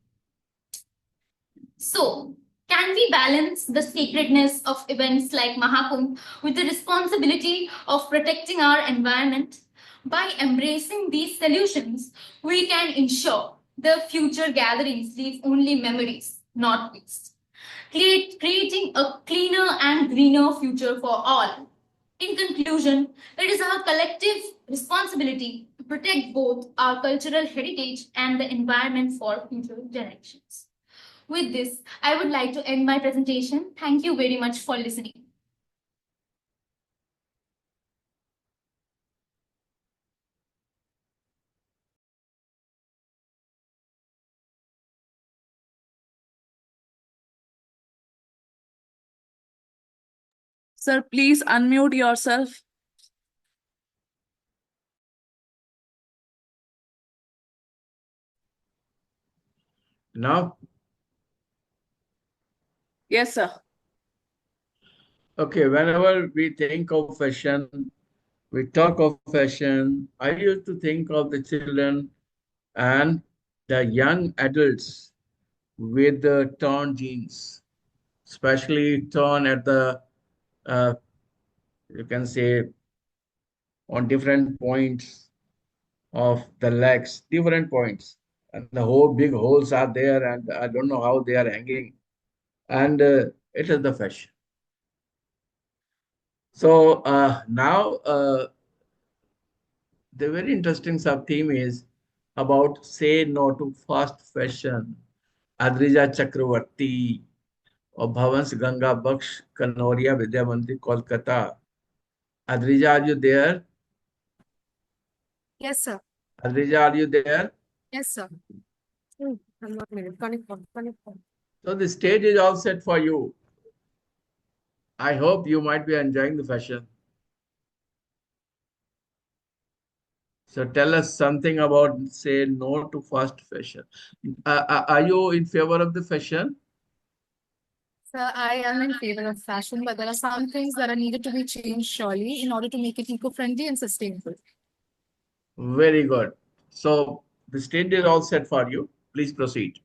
So, can we balance the sacredness of events like Mahakumbh with the responsibility of protecting our environment? By embracing these solutions, we can ensure the future gatherings leave only memories, not waste, creating a cleaner and greener future for all. In conclusion, it is our collective responsibility to protect both our cultural heritage and the environment for future generations. With this, I would like to end my presentation. Thank you very much for listening. Sir, please unmute yourself. Now, Yes, sir. okay, whenever we think of fashion, we talk of fashion, I used to think of the children and the young adults with the torn jeans, especially torn at the, uh, you can say, on different points of the legs, different points. And the whole big holes are there, and I don't know how they are hanging. And it is the fashion. So now the very interesting sub theme is about say no to fast fashion. Adrija Chakravarti or Bhavans Ganga Baksh Kanoria Vidya Mandir Kolkata. Adrija, are you there? Yes, sir. Adrija, are you there? Yes, sir. I'm not minute. Connect. So the stage is all set for you. I hope you might be enjoying the fashion. So tell us something about say no to fast fashion. Are you in favor of the fashion? Sir, I am in favor of fashion, but there are some things that are needed to be changed surely in order to make it eco-friendly and sustainable. Very good. So the stage is all set for you. Please proceed.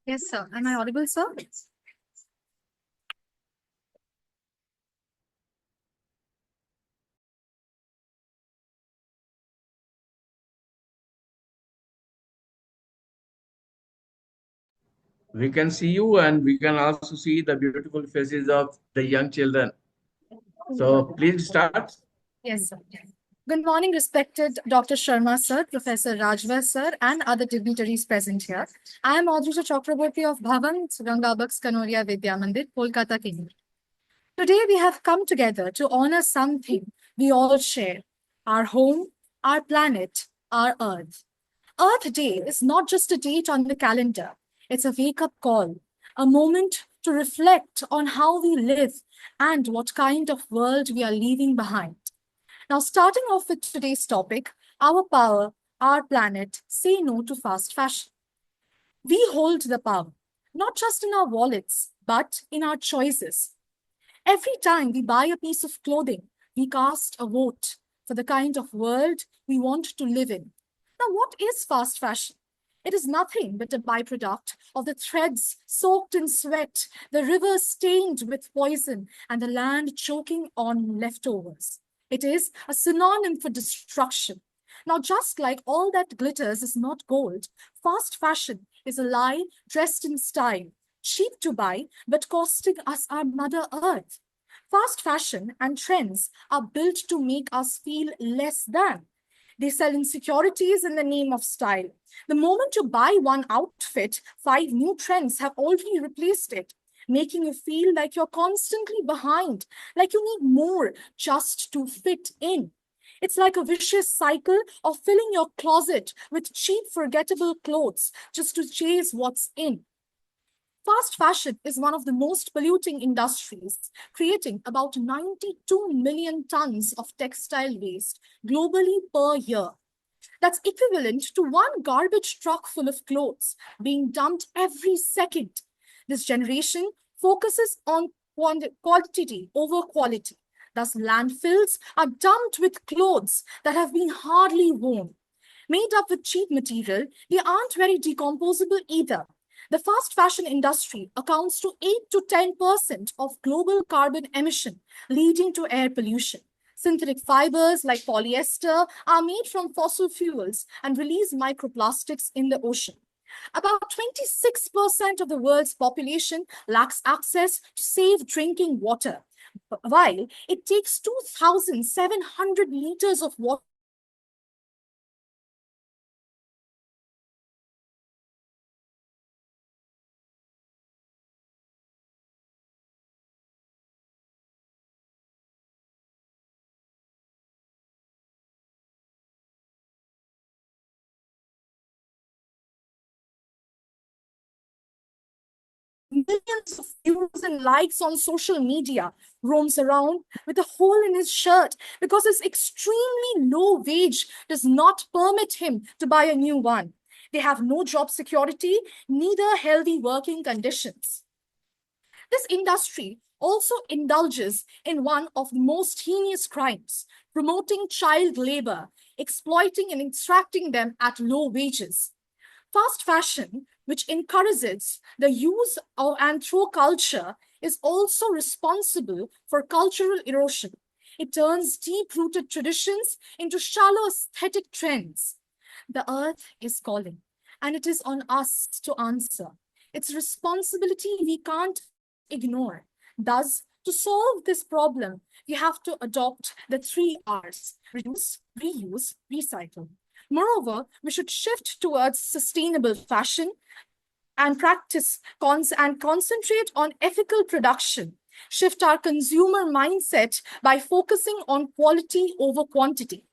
Yes, sir. Am I audible, sir? We can see you and we can also see the beautiful faces of the young children. So please start. Yes, sir. Good morning, respected Dr. Sharma, sir, Professor Rajva, sir, and other dignitaries present here. I am Adrisha Chakraborty of Bhavan Gangabaks Kanoria Vidya Mandir, Kolkata, Kenya. Today, we have come together to honor something we all share: our home, our planet, our Earth. Earth Day is not just a date on the calendar, it's a wake up call, a moment to reflect on how we live and what kind of world we are leaving behind. Now, starting off with today's topic, our power, our planet, say no to fast fashion. We hold the power, not just in our wallets, but in our choices. Every time we buy a piece of clothing, we cast a vote for the kind of world we want to live in. Now, what is fast fashion? It is nothing but a byproduct of the threads soaked in sweat, the rivers stained with poison, and the land choking on leftovers. It is a synonym for destruction. Now, just like all that glitters is not gold, fast fashion is a lie dressed in style, cheap to buy, but costing us our Mother Earth. Fast fashion and trends are built to make us feel less than. They sell insecurities in the name of style. The moment you buy one outfit, 5 new trends have already replaced it, making you feel like you're constantly behind, like you need more just to fit in. It's like a vicious cycle of filling your closet with cheap, forgettable clothes just to chase what's in. Fast fashion is one of the most polluting industries, creating about 92 million tons of textile waste globally per year. That's equivalent to one garbage truck full of clothes being dumped every second. This generation focuses on quantity over quality. Thus, landfills are dumped with clothes that have been hardly worn. Made up with cheap material, they aren't very decomposable either. The fast fashion industry accounts to 8 to 10% of global carbon emission, leading to air pollution. Synthetic fibers like polyester are made from fossil fuels and release microplastics in the ocean. About 26% of the world's population lacks access to safe drinking water, while it takes 2,700 liters of water millions of views and likes on social media, roams around with a hole in his shirt because his extremely low wage does not permit him to buy a new one. They have no job security, neither healthy working conditions. This industry also indulges in one of the most heinous crimes, promoting child labor, exploiting and extracting them at low wages. Fast fashion, which encourages the use of and through culture, is also responsible for cultural erosion. It turns deep-rooted traditions into shallow aesthetic trends. The earth is calling, and it is on us to answer. It's responsibility we can't ignore. Thus, to solve this problem, we have to adopt the 3 R's: reduce, reuse, recycle. Moreover, we should shift towards sustainable fashion and concentrate on ethical production. Shift our consumer mindset by focusing on quality over quantity.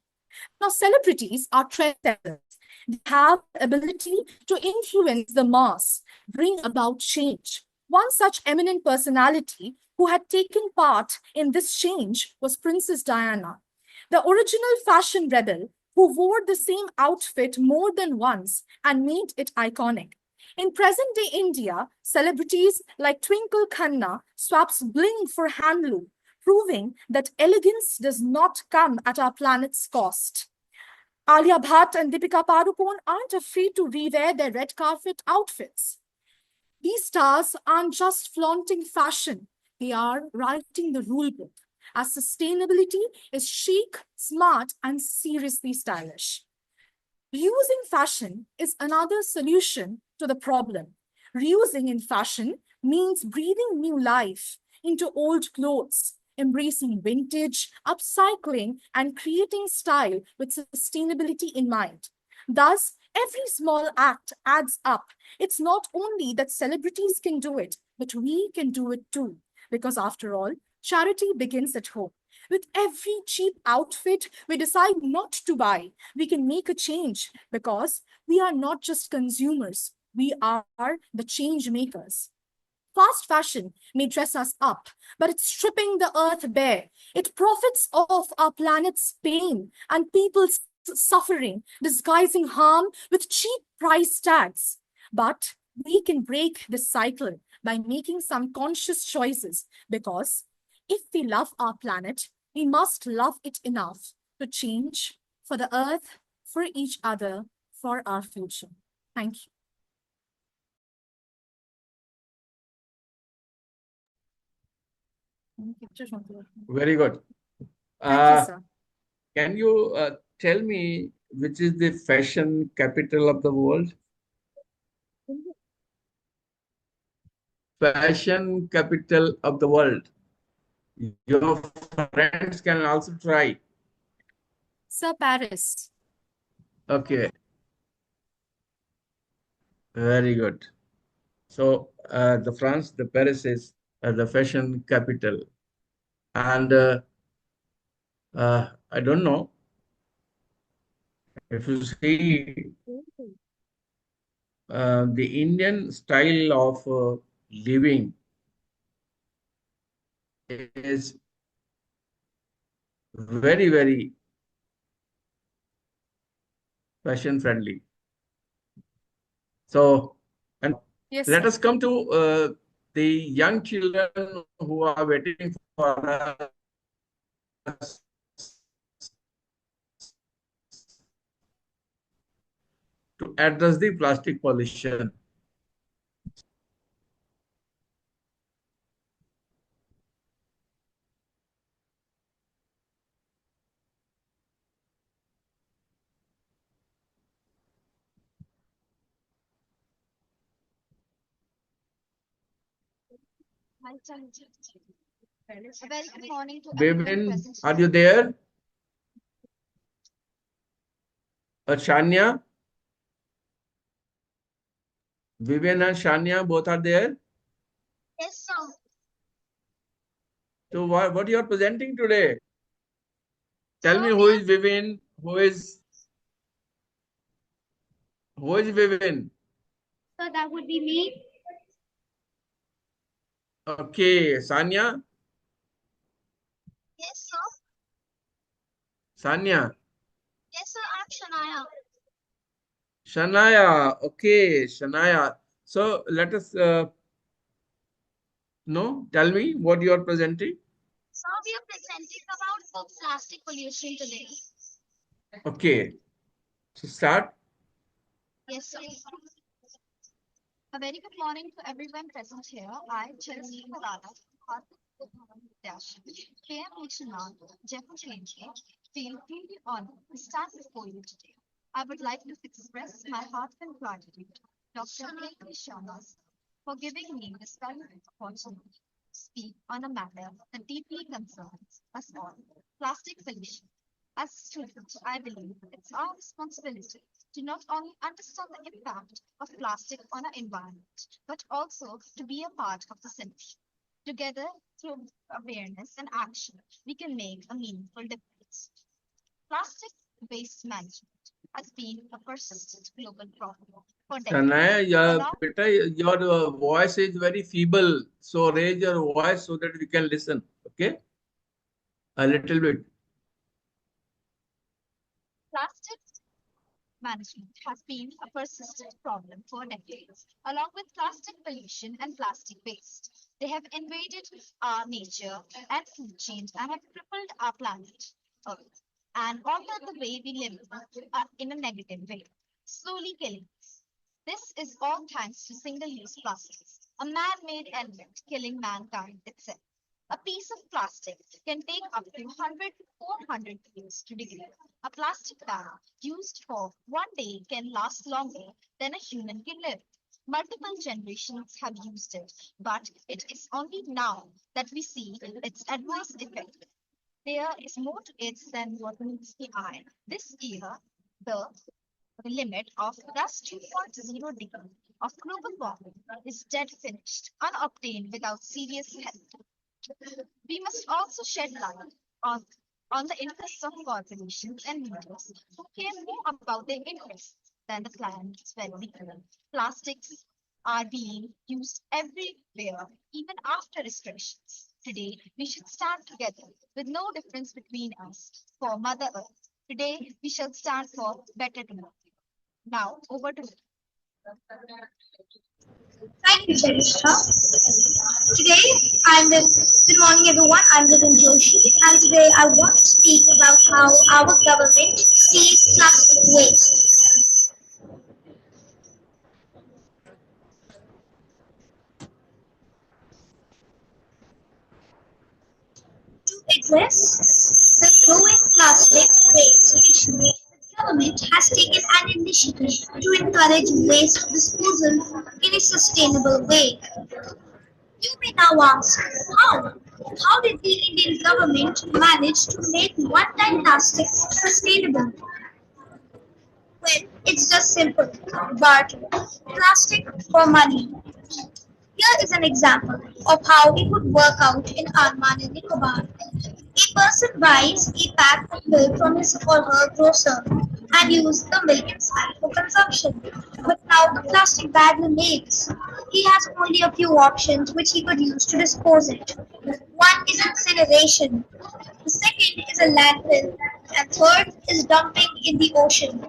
Now, celebrities are trendsetters. They have the ability to influence the mass, bring about change. One such eminent personality who had taken part in this change was Princess Diana, the original fashion rebel who wore the same outfit more than once and made it iconic. In present-day India, celebrities like Twinkle Khanna swaps bling for handloom, proving that elegance does not come at our planet's cost. Alia Bhatt and Deepika Padukone aren't afraid to rewear their red carpet outfits. These stars aren't just flaunting fashion, they are writing the rule book, as sustainability is chic, smart, and seriously stylish. Reusing fashion is another solution to the problem. Reusing in fashion means breathing new life into old clothes, embracing vintage, upcycling, and creating style with sustainability in mind. Thus, every small act adds up. It's not only that celebrities can do it, but we can do it too. Because after all, charity begins at home. With every cheap outfit we decide not to buy, we can make a change because we are not just consumers, we are the change makers. Fast fashion may dress us up, but it's stripping the earth bare. It profits off our planet's pain and people's suffering, disguising harm with cheap price tags. But we can break this cycle by making some conscious choices, because if we love our planet, we must love it enough to change for the earth, for each other, for our future. Thank you. Very good. Thank you, sir. Can you tell me which is the fashion capital of the world? Fashion capital of the world. Your friends can also try. Sir, Paris. Okay. Very good. So the Paris is the fashion capital. And I don't know if you see the Indian style of living is very, very fashion friendly. So, and Yes, let sir. us come to the young children who are waiting for us to address the plastic pollution. A very good morning to everyone Bebin, present are here. you there? Shania? Vivian and Shania both are there. Yes, sir. So what you are presenting today? Tell So me who is Vivian, who is Vivian? so that would be me. Okay, Sanya, Yes, sir. Sanya, Yes, sir. I'm Shania. Shania. Okay, Shania. So let us know. Tell me what you are presenting. So we are presenting about the plastic pollution today. Okay, so start. Yes, sir. A very good morning to everyone present here. I, Chelsea Malala, Dash, KM Missionar, Jeffrey Chinchi, feel really honored to stand before you today. I would like to express my heartfelt gratitude to Dr. K. Sharma for giving me this valuable opportunity to speak on a matter that deeply concerns us all, plastic pollution. As a student, I believe it's our responsibility to not only understand the impact of plastic on our environment, but also to be a part of the solution. Together, through awareness and action, we can make a meaningful difference. Plastic waste management has been a persistent global problem for Shania, decades. yeah, Along beta, your voice is very feeble. So raise your voice so that we can listen. Okay, a little bit. plastic management has been a persistent problem for decades, along with plastic pollution and plastic waste. They have invaded our nature and food chain and have crippled our planet Earth and altered the way we live in a negative way, slowly killing us. This is all thanks to single use plastics, a man made element killing mankind itself. A piece of plastic can take up to 100 to 400 years to degrade. A plastic bag used for one day can last longer than a human can live. Multiple generations have used it, but it is only now that we see its adverse effect. There is more to it than what meets the eye. This year, the limit of plus 2.0 degree of global warming is dead finished, unobtained without serious help. We must also shed light on, on the interests of corporations and leaders who care more about their interests than the planet's well-being. Plastics are being used everywhere, even after restrictions. Today, we should stand together with no difference between us for Mother Earth. Today, we shall stand for better tomorrow. Now, over to you. Thank you, Charishka. Today, good morning everyone, I'm Vivin Joshi, and today I want to speak about how our government sees plastic waste. To address the growing plastic waste issue, the government has taken an initiative to encourage waste disposal in a sustainable way. You may now ask, how? How did the Indian government manage to make one-time plastics sustainable? Well, it's just simple, but plastic for money. Here is an example of how it would work out in Andaman and Nicobar. A person buys a pack of milk from his or her grocer and uses the milk inside for consumption. But now the plastic bag remains. He has only a few options which he could use to dispose it. One is incineration, the second is a landfill, and third is dumping in the ocean.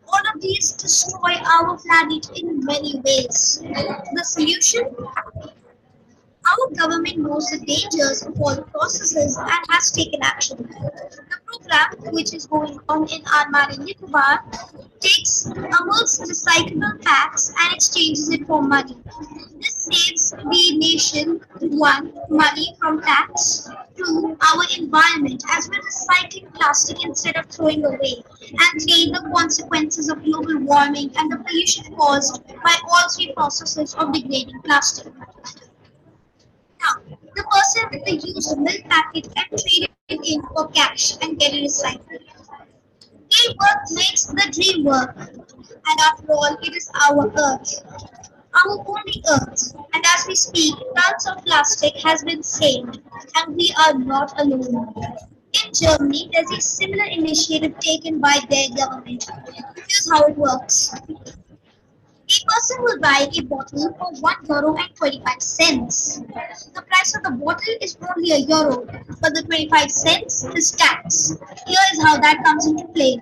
All of these destroy our planet in many ways. The solution? Our government knows the dangers of all the processes and has taken action. The program, which is going on in Andaman and Nicobar, takes Amul's recyclable packs and exchanges it for money. This saves the nation, one, money from tax, two, our environment as we're recycling plastic instead of throwing away, and three, the consequences of global warming and the pollution caused by all three processes of degrading plastic. Now, the person with the used milk packet can trade it in for cash and get it recycled. Teamwork makes the dream work. And after all, it is our earth. Our only earth. And as we speak, tons of plastic has been saved. And we are not alone. In Germany, there's a similar initiative taken by their government. Here's how it works. A person will buy a bottle for €1 and 25 cents. The price of the bottle is only €1, but the 25 cents is tax. Here is how that comes into play.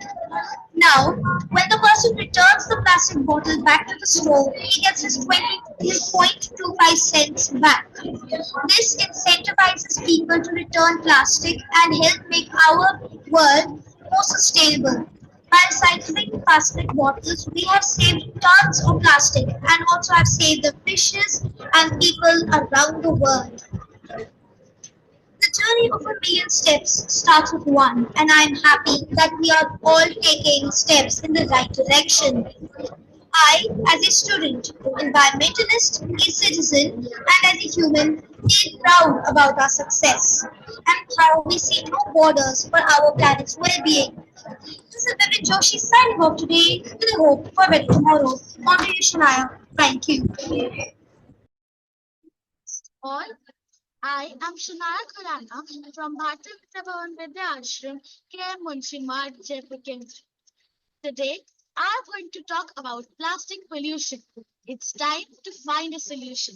Now, when the person returns the plastic bottle back to the store, he gets his 0.25 cents back. This incentivizes people to return plastic and help make our world more sustainable. By recycling plastic bottles, we have saved tons of plastic and also have saved the fishes and people around the world. The journey of a million steps starts with one, and I am happy that we are all taking steps in the right direction. I, as a student, environmentalist, a citizen, and as a human, feel proud about our success and how we see no borders for our planet's well-being. This is Vivin Joshi signing off today with a hope for a better tomorrow. On to you, Shania. Thank you. All, I am Shania Khurana from Bharati Bhavan Vidya Ashram, K. Munshi Mart, Jaipur, Kendra. Today, I'm going to talk about plastic pollution. It's time to find a solution.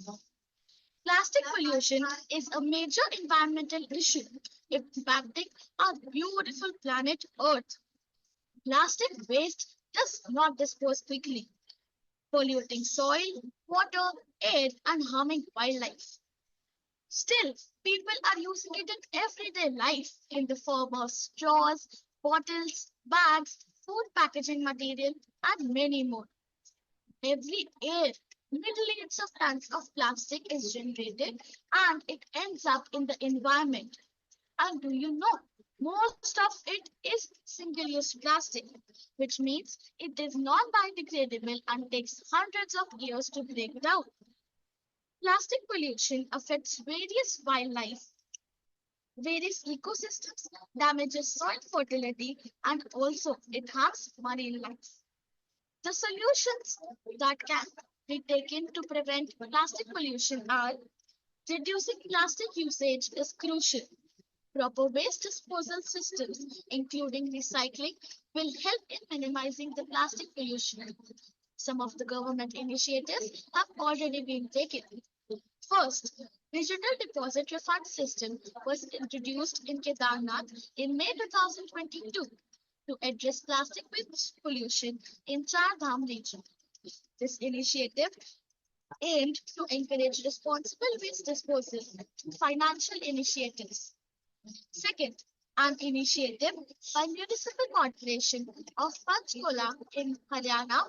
Plastic pollution is a major environmental issue impacting our beautiful planet Earth. Plastic waste does not dispose quickly, polluting soil, water, air, and harming wildlife. Still, people are using it in everyday life in the form of straws, bottles, bags, food packaging material, and many more. Every year, millions of tons of plastic is generated and it ends up in the environment. And do you know? Most of it is single use plastic, which means it is non biodegradable and takes hundreds of years to break down. Plastic pollution affects various ecosystems, damages soil fertility, and also it harms marine life. The solutions that can be taken to prevent plastic pollution are reducing plastic usage is crucial. Proper waste disposal systems, including recycling, will help in minimizing the plastic pollution. Some of the government initiatives have already been taken. First, digital deposit refund system was introduced in Kedarnath in May 2022 to address plastic waste pollution in Char Dham region. This initiative aimed to encourage responsible waste disposal and financial initiatives. Second, an initiative by Municipal Corporation of Panchkula in Haryana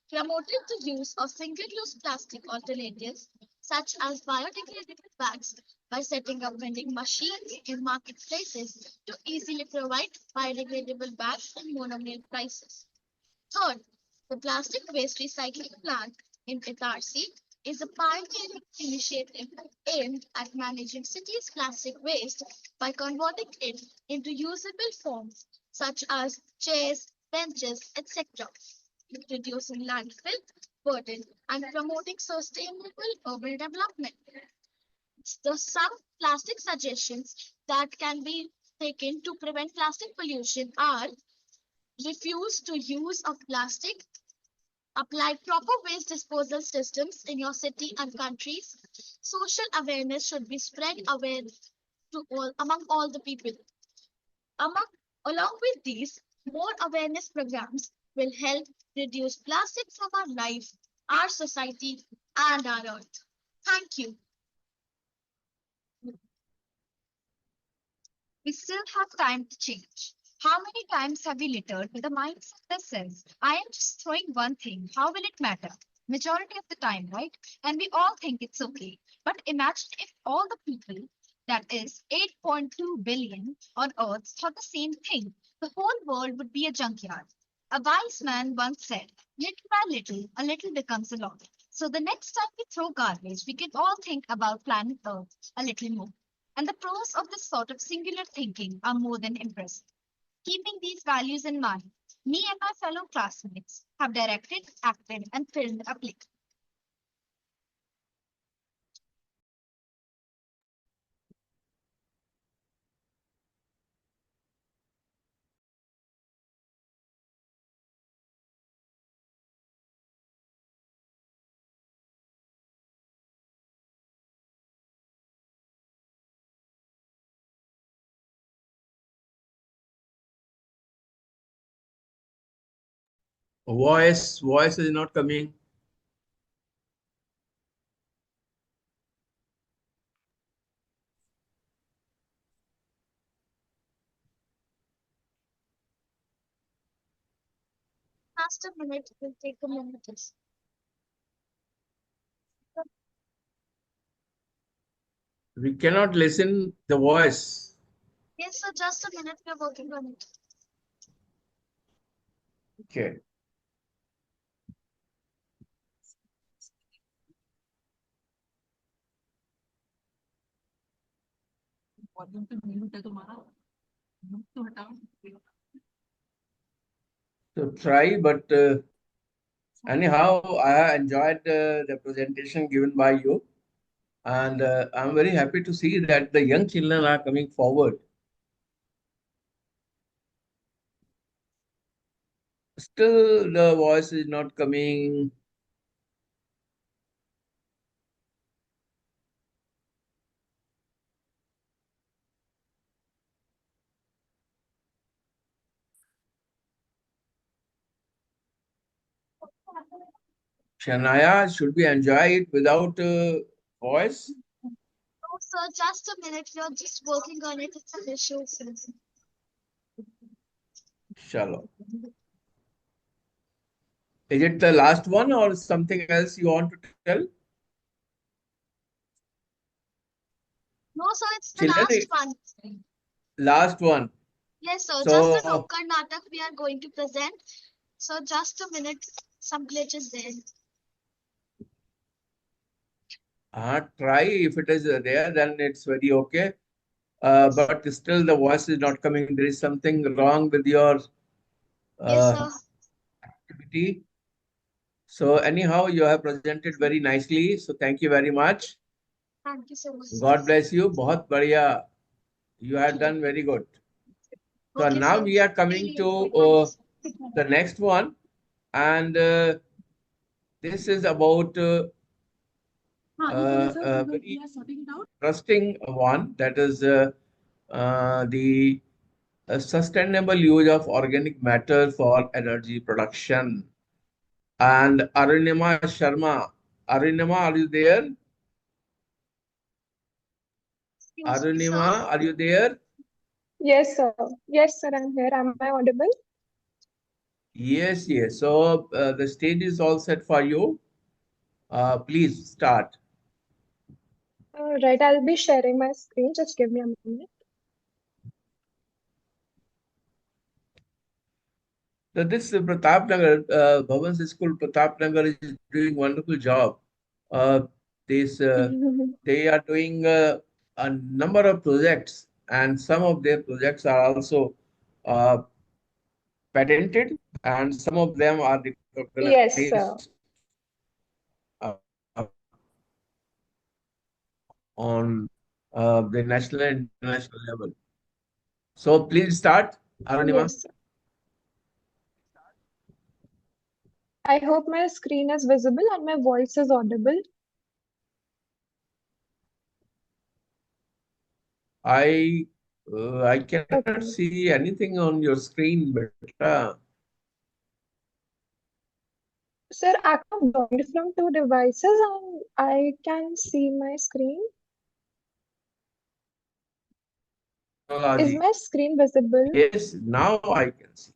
promoted the use of single-use plastic alternatives such as biodegradable bags by setting up vending machines in marketplaces to easily provide biodegradable bags at monomeal prices. Third, the plastic waste recycling plant in Itarsi is a pioneering initiative aimed at managing cities' plastic waste by converting it into usable forms such as chairs, benches, etc., reducing landfill burden and promoting sustainable urban development. Some plastic suggestions that can be taken to prevent plastic pollution are: refuse to use of plastic, apply proper waste disposal systems in your city and countries. Social awareness should be spread aware to all among all the people. Among, Along with these, more awareness programs will help reduce plastic from our life, our society, and our earth. Thank you. We still have time to change. How many times have we littered with a mindset that says, I am just throwing one thing, how will it matter? Majority of the time, right? And we all think it's okay. But imagine if all the people, that is 8.2 billion on Earth, thought the same thing. The whole world would be a junkyard. A wise man once said, little by little, a little becomes a lot. So the next time we throw garbage, we can all think about planet Earth a little more. And the pros of this sort of singular thinking are more than impressive. Keeping these values in mind, me and my fellow classmates have directed, acted, and filmed a play. Voice is not coming. Just a minute, will take a minute. We cannot listen the voice. Yes, sir, just a minute, we're working on it. Okay. So try, but anyhow, I enjoyed the presentation given by you. And I'm very happy to see that the young children are coming forward. Still, the voice is not coming. Shania, should we enjoy it without voice? No, sir, just a minute, we're just working on it. It's an issue, sir. Shalom. Is it the last one or something else you want to tell? No, sir, it's the Children, last one. last one. Yes, sir, So, just a Nukkad Natak we are going to present. So just a minute, some glitches there. try if it is there, then it's very okay. But still the voice is not coming. There is something wrong with your Yes, sir. activity. So anyhow, you have presented very nicely. So thank you very much. Thank you so much, sir. God bless you. बहुत बढ़िया. You have done very good. So Okay, now sir. we are coming to the next one. And this is about a very interesting one, that is the sustainable use of organic matter for energy production. And Arunima Sharma. Arunima, are you there? Arunima, are you there? Yes, sir. Yes, sir, I'm here. Am I audible? Yes, yes. So the stage is all set for you. Please start. Right, I'll be sharing my screen. Just give me a minute. So this Pratap Nagar, Bhavan's school, Pratap Nagar is doing wonderful job. Uh, they are doing a number of projects, and some of their projects are also uh, patented, and some of them are Yes, sir. recognized on the national and international level. So please start, Arunima. Yes, sir. I hope my screen is visible and my voice is audible. I cannot see anything on your screen, beta. Sir, I have joined from two devices and I can see my screen. Is my screen visible? Yes, now I can see.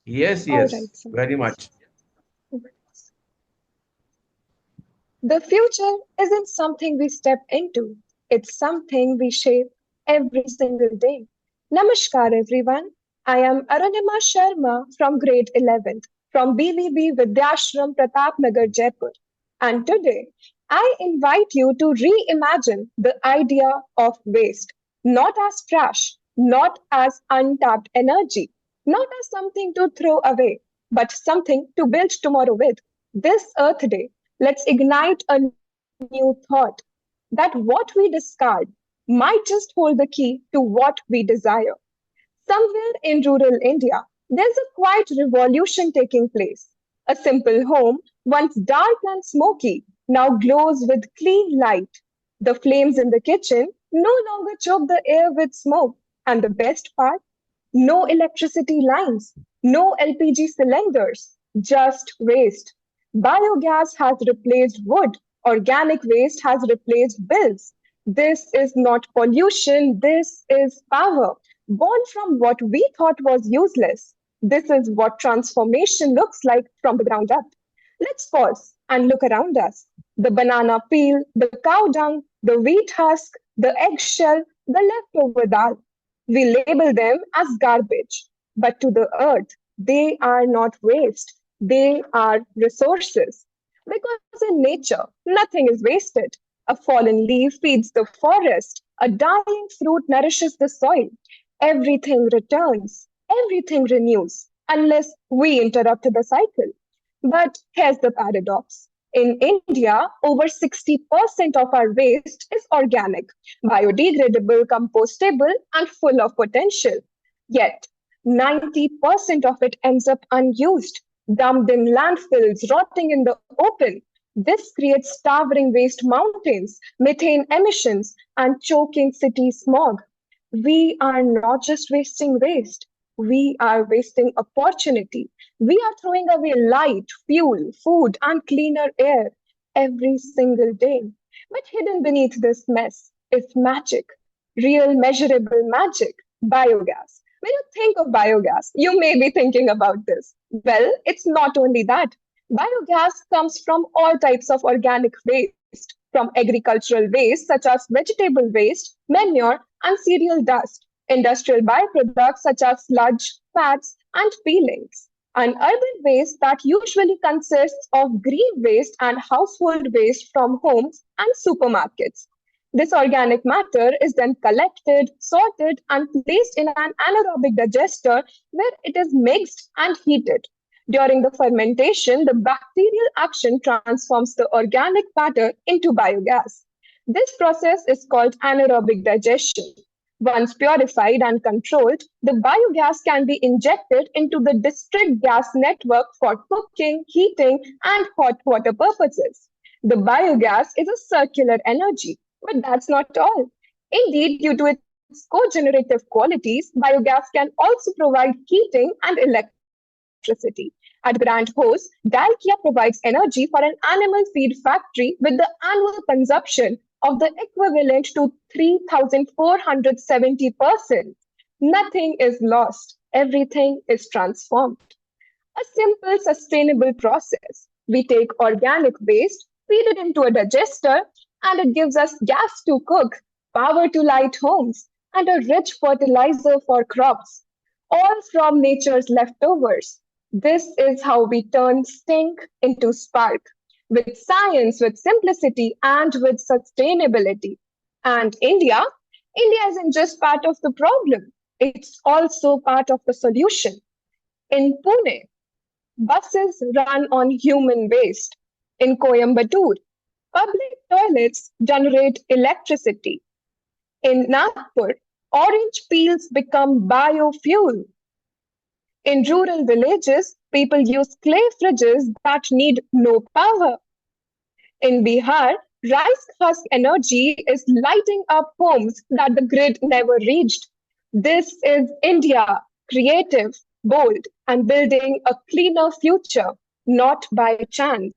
Yes, All yes, right, sir. very much. The future isn't something we step into, it's something we shape every single day. Namaskar, everyone. I am Arunima Sharma from grade 11th from BVB Vidyashram Pratap Nagar, Jaipur. And today, I invite you to reimagine the idea of waste, not as trash, not as untapped energy, not as something to throw away, but something to build tomorrow with. This Earth Day, let's ignite a new thought that what we discard might just hold the key to what we desire. Somewhere in rural India, there's a quiet revolution taking place. A simple home, once dark and smoky, now glows with clean light. The flames in the kitchen no longer choke the air with smoke. And the best part? No electricity lines, no LPG cylinders, just waste. Biogas has replaced wood, organic waste has replaced bills. This is not pollution, this is power. Born from what we thought was useless. This is what transformation looks like from the ground up. Let's pause and look around us. The banana peel, the cow dung, the wheat husk, the eggshell, the leftover dal. We label them as garbage, but to the earth, they are not waste. They are resources. Because in nature, nothing is wasted. A fallen leaf feeds the forest. A dying fruit nourishes the soil. Everything returns. Everything renews, unless we interrupt the cycle. But here's the paradox. In India, over 60% of our waste is organic, biodegradable, compostable, and full of potential. Yet, 90% of it ends up unused, dumped in landfills, rotting in the open. This creates towering waste mountains, methane emissions, and choking city smog. We are not just wasting waste, we are wasting opportunity. We are throwing away light, fuel, food, and cleaner air every single day. But hidden beneath this mess is magic, real measurable magic, biogas. When you think of biogas, you may be thinking about this. Well, it's not only that. Biogas comes from all types of organic waste, from agricultural waste such as vegetable waste, manure, and cereal dust, industrial byproducts such as sludge, fats, and peelings, and urban waste that usually consists of green waste and household waste from homes and supermarkets. This organic matter is then collected, sorted, and placed in an anaerobic digester where it is mixed and heated. During the fermentation, the bacterial action transforms the organic matter into biogas. This process is called anaerobic digestion. Once purified and controlled, the biogas can be injected into the district gas network for cooking, heating, and hot water purposes. The biogas is a circular energy, but that's not all. Indeed, due to its cogenerative qualities, biogas can also provide heating and electricity. At Grand Horse, Dalkia provides energy for an animal feed factory with the annual consumption of the equivalent to 3,470%. Nothing is lost, everything is transformed. A simple, sustainable process. We take organic waste, feed it into a digester, and it gives us gas to cook, power to light homes, and a rich fertilizer for crops, all from nature's leftovers. This is how we turn stink into spark, with science, with simplicity, and with sustainability. And India isn't just part of the problem, it's also part of the solution. In Pune, buses run on human waste. In Coimbatore, public toilets generate electricity. In Nagpur, orange peels become biofuel. In rural villages, people use clay fridges that need no power. In Bihar, rice husk energy is lighting up homes that the grid never reached. This is India, creative, bold, and building a cleaner future, not by chance.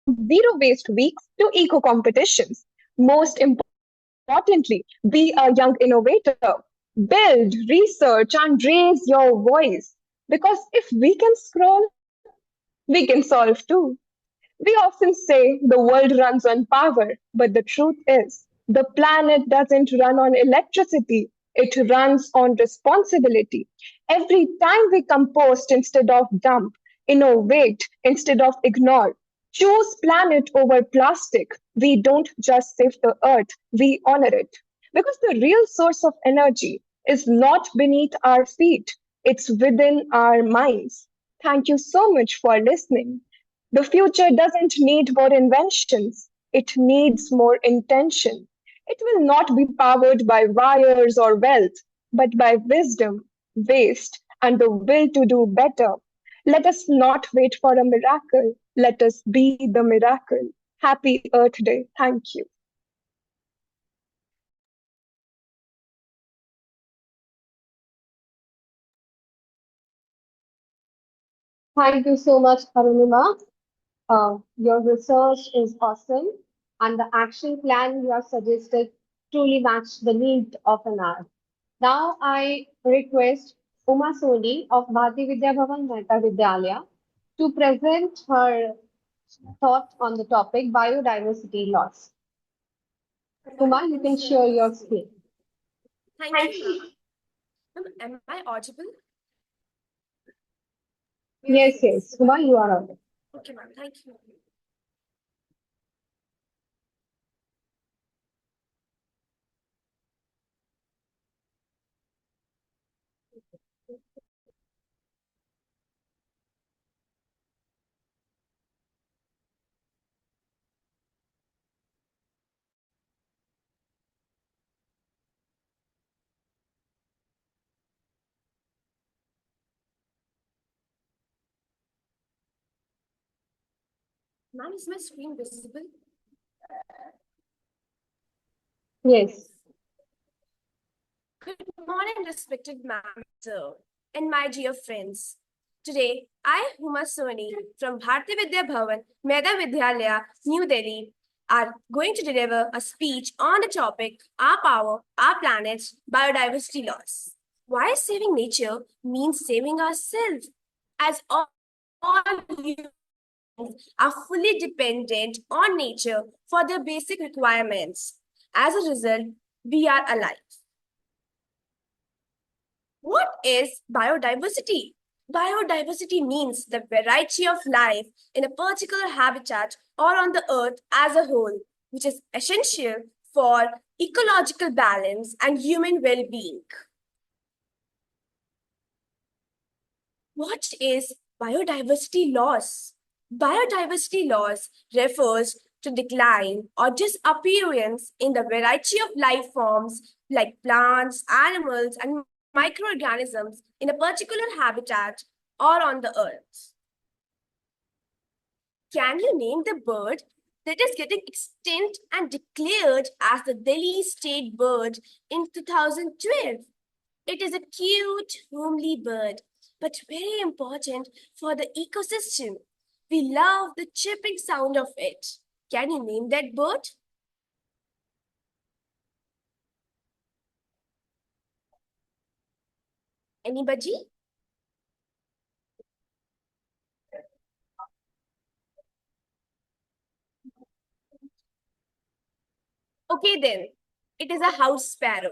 Zero waste weeks to eco competitions. Most importantly, be a young innovator. Build, research, and raise your voice. Because if we can scroll, we can solve too. We often say the world runs on power, but the truth is, the planet doesn't run on electricity, it runs on responsibility. Every time we compost instead of dump, innovate instead of ignore, choose planet over plastic, we don't just save the earth, we honor it. Because the real source of energy is not beneath our feet, it's within our minds. Thank you so much for listening. The future doesn't need more inventions, it needs more intention. It will not be powered by wires or wealth, but by wisdom, waste, and the will to do better. Let us not wait for a miracle. Let us be the miracle. Happy Earth Day. Thank you. Thank you so much, Arunima. Your research is awesome, and the action plan you have suggested truly match the need of an hour. Now, I request Uma Soni of Bharati Vidya Bhavan Mehta Vidyalaya to present her thought on the topic biodiversity loss. Uma, you can share your screen. Thank you, ma'am. Am I audible? Yes, Uma, you are on. Okay, ma'am. Thank you. Ma'am, is my screen visible? Yes. Good morning, respected ma'am, sir, and my dear friends. Today, I, Huma Soni, from Bharati Vidya Bhavan, Mehta Vidyalaya, New Delhi, are going to deliver a speech on the topic Our Power, Our Planet, Biodiversity Loss. Why saving nature means saving ourselves, as all humans are fully dependent on nature for their basic requirements. As a result, we are alive. What is biodiversity? Biodiversity means the variety of life in a particular habitat or on the earth as a whole, which is essential for ecological balance and human well-being. What is biodiversity loss? Biodiversity loss refers to decline or disappearance in the variety of life forms like plants, animals, and microorganisms in a particular habitat or on the earth. Can you name the bird that is getting extinct and declared as the Delhi state bird in 2012? It is a cute, homely bird, but very important for the ecosystem. We love the chirping sound of it. Can you name that bird? Anybody? Okay then, it is a house sparrow.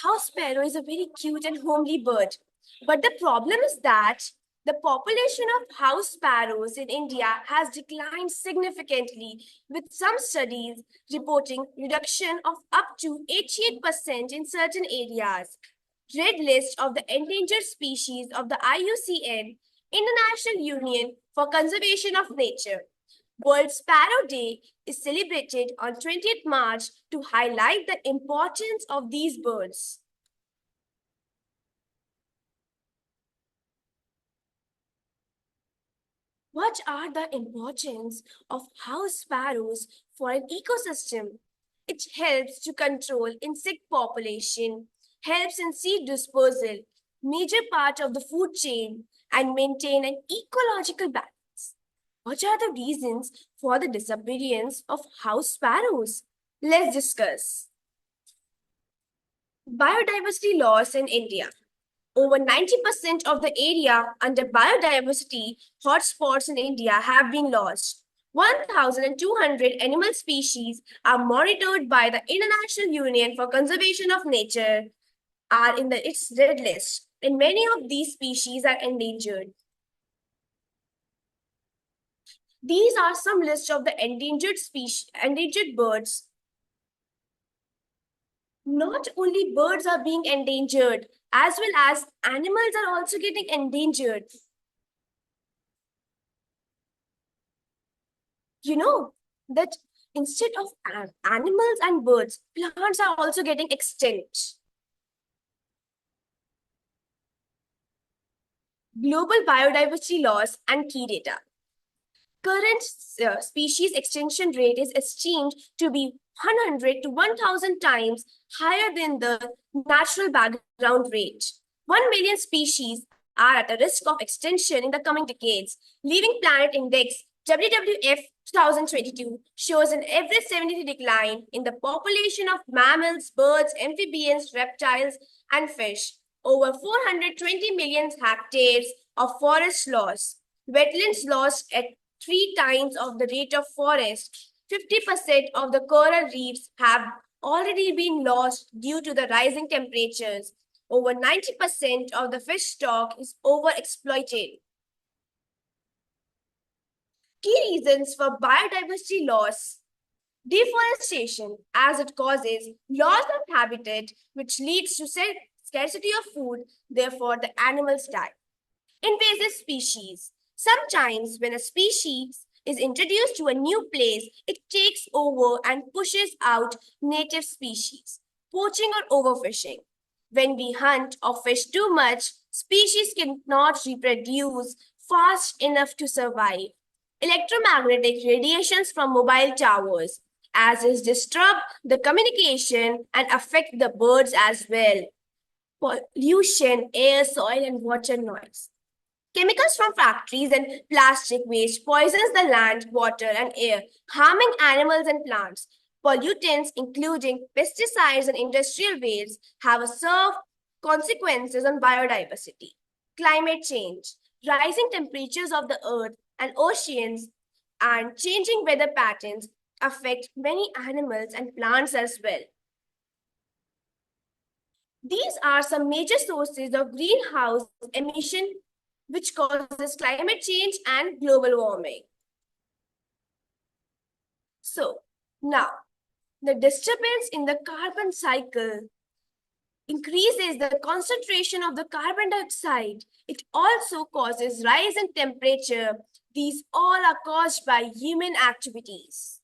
House sparrow is a very cute and homely bird. But the problem is that the population of house sparrows in India has declined significantly, with some studies reporting reduction of up to 88% in certain areas. Red List of the Endangered Species of the IUCN, International Union for Conservation of Nature. World Sparrow Day is celebrated on 20th March to highlight the importance of these birds. What are the importance of house sparrows for an ecosystem? It helps to control insect population, helps in seed dispersal, major part of the food chain, and maintain an ecological balance. What are the reasons for the disappearance of house sparrows? Let's discuss. Biodiversity loss in India. Over 90% of the area under biodiversity hotspots in India have been lost. 1,200 animal species are monitored by the International Union for Conservation of Nature are in its red list, and many of these species are endangered. These are some lists of the endangered birds. Not only birds are being endangered, as well as animals are also getting endangered. You know that instead of animals and birds, plants are also getting extinct. Global biodiversity loss and key data. Current species extinction rate is estimated to be 100 to 1,000 times higher than the natural background rate. 1 million species are at a risk of extinction in the coming decades. Living Planet Index WWF 2022 shows an every 70 decline in the population of mammals, birds, amphibians, reptiles, and fish. Over 420 million hectares of forest loss. Wetlands lost at 3 times of the rate of forest. 50% of the coral reefs have already been lost due to the rising temperatures. Over 90% of the fish stock is overexploited. Key reasons for biodiversity loss. Deforestation, as it causes loss of habitat, which leads to scarcity of food, therefore the animals die. Invasive species. Sometimes when a species is introduced to a new place, it takes over and pushes out native species. Poaching or overfishing. When we hunt or fish too much, species cannot reproduce fast enough to survive. Electromagnetic radiations from mobile towers, as is disturb the communication and affect the birds as well. Pollution, air, soil, and water noise. Chemicals from factories and plastic waste poisons the land, water, and air, harming animals and plants. Pollutants, including pesticides and industrial waste, have a severe consequences on biodiversity. Climate change, rising temperatures of the earth and oceans, and changing weather patterns affect many animals and plants as well. These are some major sources of greenhouse emission which causes climate change and global warming. So now, the disturbance in the carbon cycle increases the concentration of the carbon dioxide. It also causes rise in temperature. These all are caused by human activities.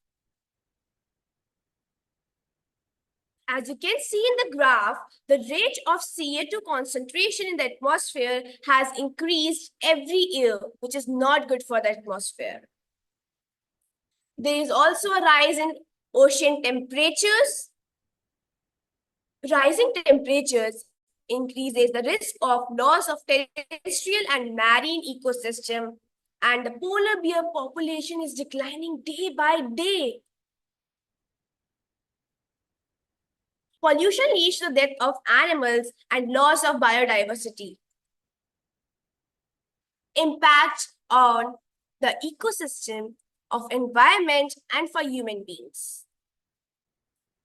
As you can see in the graph, the rate of CO2 concentration in the atmosphere has increased every year, which is not good for the atmosphere. There is also a rise in ocean temperatures. Rising temperatures increases the risk of loss of terrestrial and marine ecosystem, and the polar bear population is declining day by day. Pollution leads to the death of animals and loss of biodiversity. Impact on the ecosystem of environment and for human beings.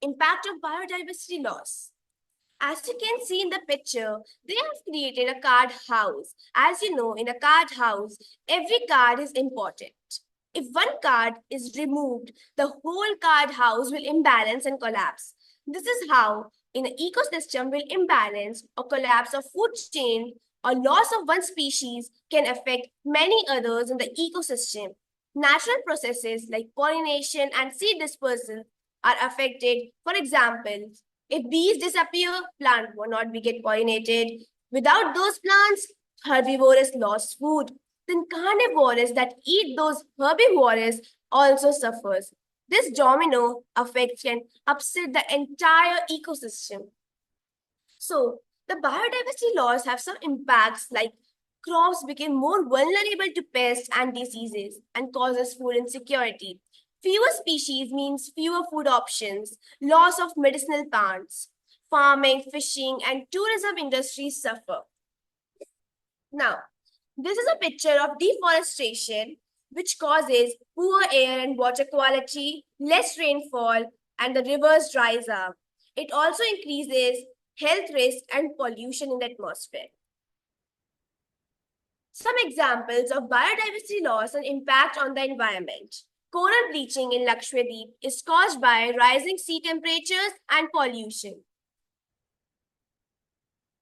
Impact of biodiversity loss. As you can see in the picture, they have created a card house. As you know, in a card house, every card is important. If one card is removed, the whole card house will imbalance and collapse. This is how, in an ecosystem, will imbalance or collapse of food chain or loss of one species can affect many others in the ecosystem. Natural processes like pollination and seed dispersal are affected. For example, if bees disappear, plant will not be get pollinated. Without those plants, herbivores lost food. Then carnivores that eat those herbivores also suffers. This domino effect can upset the entire ecosystem. So the biodiversity loss have some impacts like crops become more vulnerable to pests and diseases and causes food insecurity. Fewer species means fewer food options, loss of medicinal plants, farming, fishing, and tourism industries suffer. Now, this is a picture of deforestation, which causes poor air and water quality, less rainfall, and the rivers dries up. It also increases health risk and pollution in the atmosphere. Some examples of biodiversity loss and impact on the environment. Coral bleaching in Lakshadweep is caused by rising sea temperatures and pollution.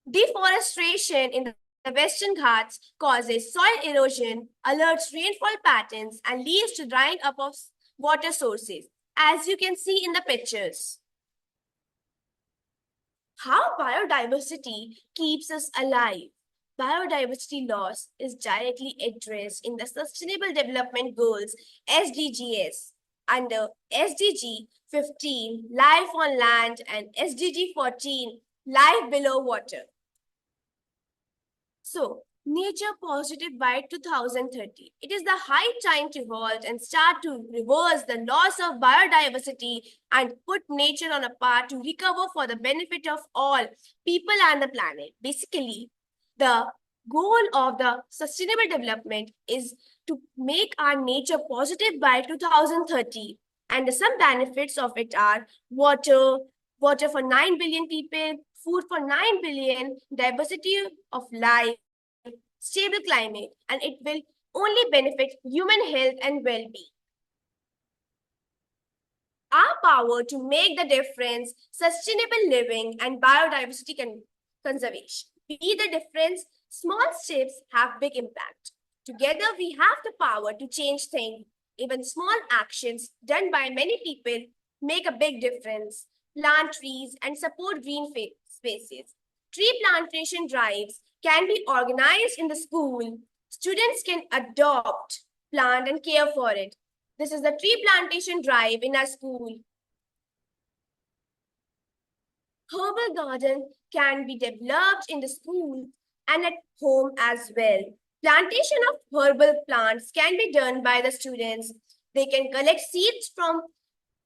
Deforestation in the Western Ghats causes soil erosion, alerts rainfall patterns, and leads to drying up of water sources, as you can see in the pictures. How biodiversity keeps us alive. Biodiversity loss is directly addressed in the Sustainable Development Goals SDGs under SDG 15 Life on Land and SDG 14 Life Below Water. So, nature positive by 2030. It is the high time to halt and start to reverse the loss of biodiversity and put nature on a path to recover for the benefit of all people and the planet. Basically, the goal of the sustainable development is to make our nature positive by 2030. And some benefits of it are water for 9 billion people, food for 9 billion, diversity of life, stable climate, and it will only benefit human health and well-being. Our power to make the difference, sustainable living, and biodiversity conservation. Be the difference, small steps have big impact. Together, we have the power to change things. Even small actions done by many people make a big difference. Plant trees and support green spaces. Tree plantation drives can be organized in the school. Students can adopt, plant, and care for it. This is the tree plantation drive in our school. Herbal garden can be developed in the school and at home as well. Plantation of herbal plants can be done by the students. They can collect seeds from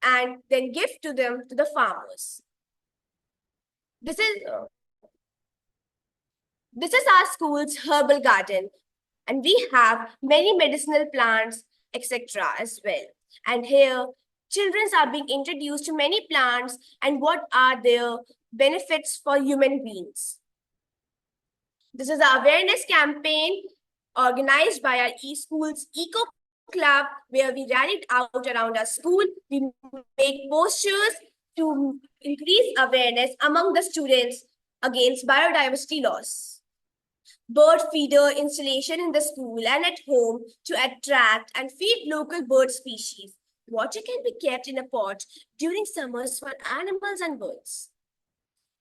and then give to them to the farmers. This is our school's herbal garden, and we have many medicinal plants, etc. as well. And here, children are being introduced to many plants and what are their benefits for human beings. This is an awareness campaign organized by our school's Eco Club, where we rallied out around our school. We make posters to increase awareness among the students against biodiversity loss. Bird feeder installation in the school and at home to attract and feed local bird species. Water can be kept in a pot during summers for animals and birds.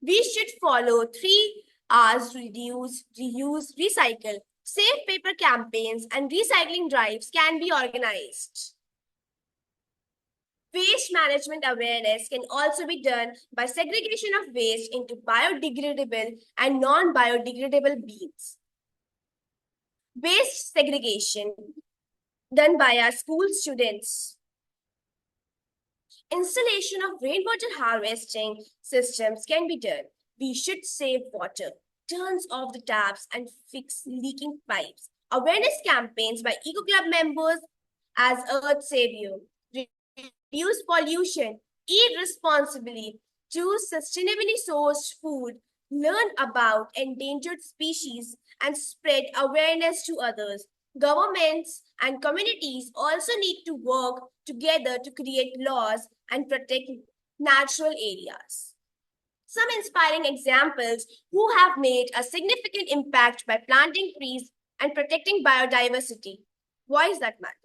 We should follow 3 R's: reduce, reuse, recycle. Safe paper campaigns and recycling drives can be organized. Waste management awareness can also be done by segregation of waste into biodegradable and non-biodegradable bins. Waste segregation done by our school students. Installation of rainwater harvesting systems can be done. We should save water, turn off the taps and fix leaking pipes. Awareness campaigns by Eco Club members as Earth Savior. Reduce pollution, eat responsibly, choose sustainably sourced food, learn about endangered species, and spread awareness to others. Governments and communities also need to work together to create laws and protect natural areas. Some inspiring examples who have made a significant impact by planting trees and protecting biodiversity. Voice that matters.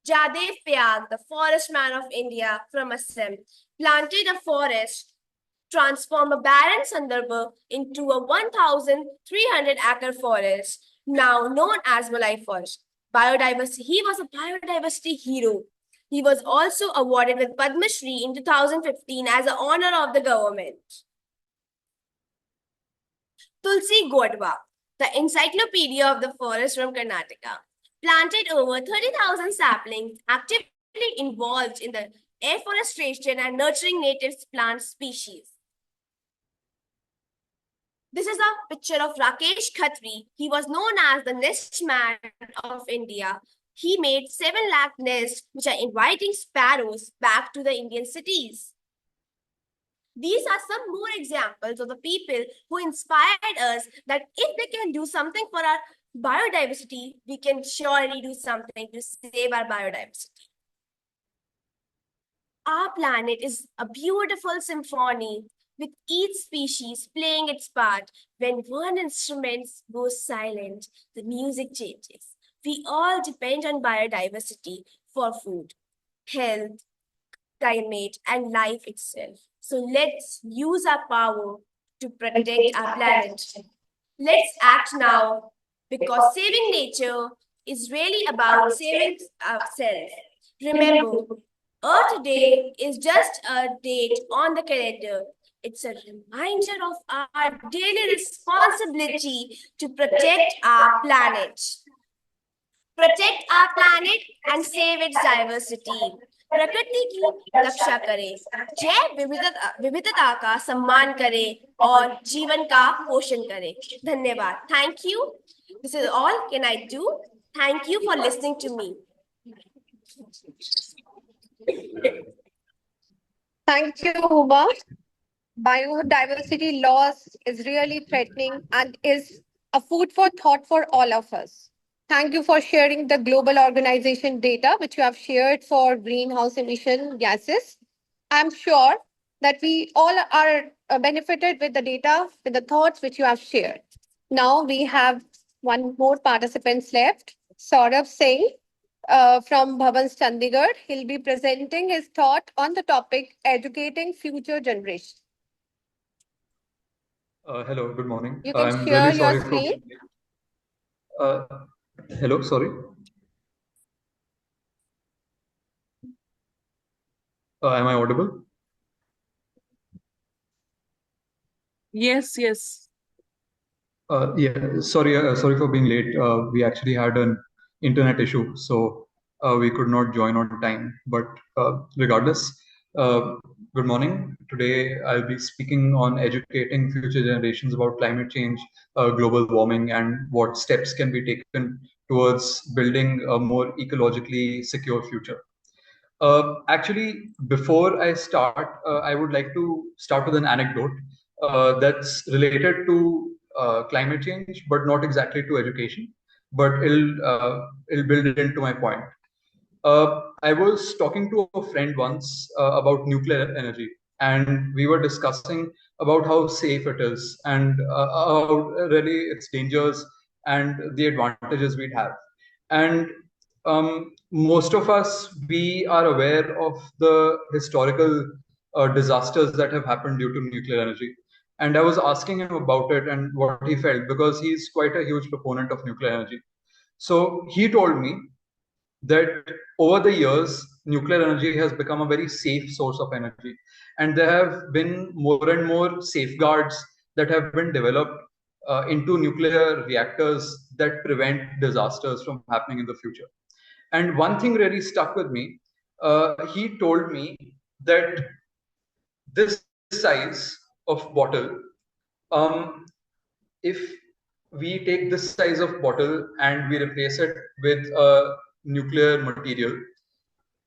Jadev Pyag, the forest man of India from Assam, planted a forest, transformed a barren Sundarbans into a 1,300-acre forest, now known as Malai Forest. Biodiversity. He was a biodiversity hero. He was also awarded with Padma Shri in 2015 as an honor of the government. Tulsi Godwa, the encyclopedia of the forest from Karnataka, planted over 30,000 saplings, actively involved in the afforestation and nurturing native plant species. This is a picture of Rakesh Khatri. He was known as the nest man of India. He made 7 lakh nests, which are inviting sparrows back to the Indian cities. These are some more examples of the people who inspired us that if they can do something for our biodiversity, we can surely do something to save our biodiversity. Our planet is a beautiful symphony with each species playing its part. When one instrument goes silent, the music changes. We all depend on biodiversity for food, health, climate, and life itself. So let's use our power to protect our planet. Let's act now, because saving nature is really about saving ourselves. Remember, Earth Day is just a date on the calendar. It's a reminder of our daily responsibility to protect our planet. Protect our planet and save its diversity. प्रकृति की रक्षा करें, जैव विविधता का सम्मान करें और जीवन का पोषण करें. धन्यवाद. Thank you. This is all can I do. Thank you for listening to me. Thank you, Huma. Biodiversity loss is really threatening and is a food for thought for all of us. Thank you for sharing the global organization data, which you have shared for greenhouse emission gases. I'm sure that we all are benefited with the data, with the thoughts which you have shared. Now we have one more participant left, Saurabh Singh from Bhavan's Chandigarh. He'll be presenting his thought on the topic educating future generations. Hello, good morning. You can I'm share really your sorry screen. Hello, sorry. Am I audible? Yes, yes. Yeah, sorry for being late. We actually had an internet issue, so we could not join on time. But regardless, good morning. Today I'll be speaking on educating future generations about climate change, global warming, and what steps can be taken towards building a more ecologically secure future. Actually, before I start, I would like to start with an anecdote that's related to climate change, but not exactly to education. But it'll build it into my point. I was talking to a friend once about nuclear energy, and we were discussing about how safe it is and about really its dangers and the advantages we'd have. And most of us, we are aware of the historical disasters that have happened due to nuclear energy. And I was asking him about it and what he felt because he's quite a huge proponent of nuclear energy. So he told me that over the years, nuclear energy has become a very safe source of energy. And there have been more and more safeguards that have been developed into nuclear reactors that prevent disasters from happening in the future. And one thing really stuck with me. He told me that this size of bottle, if we take this size of bottle and we replace it with a nuclear material,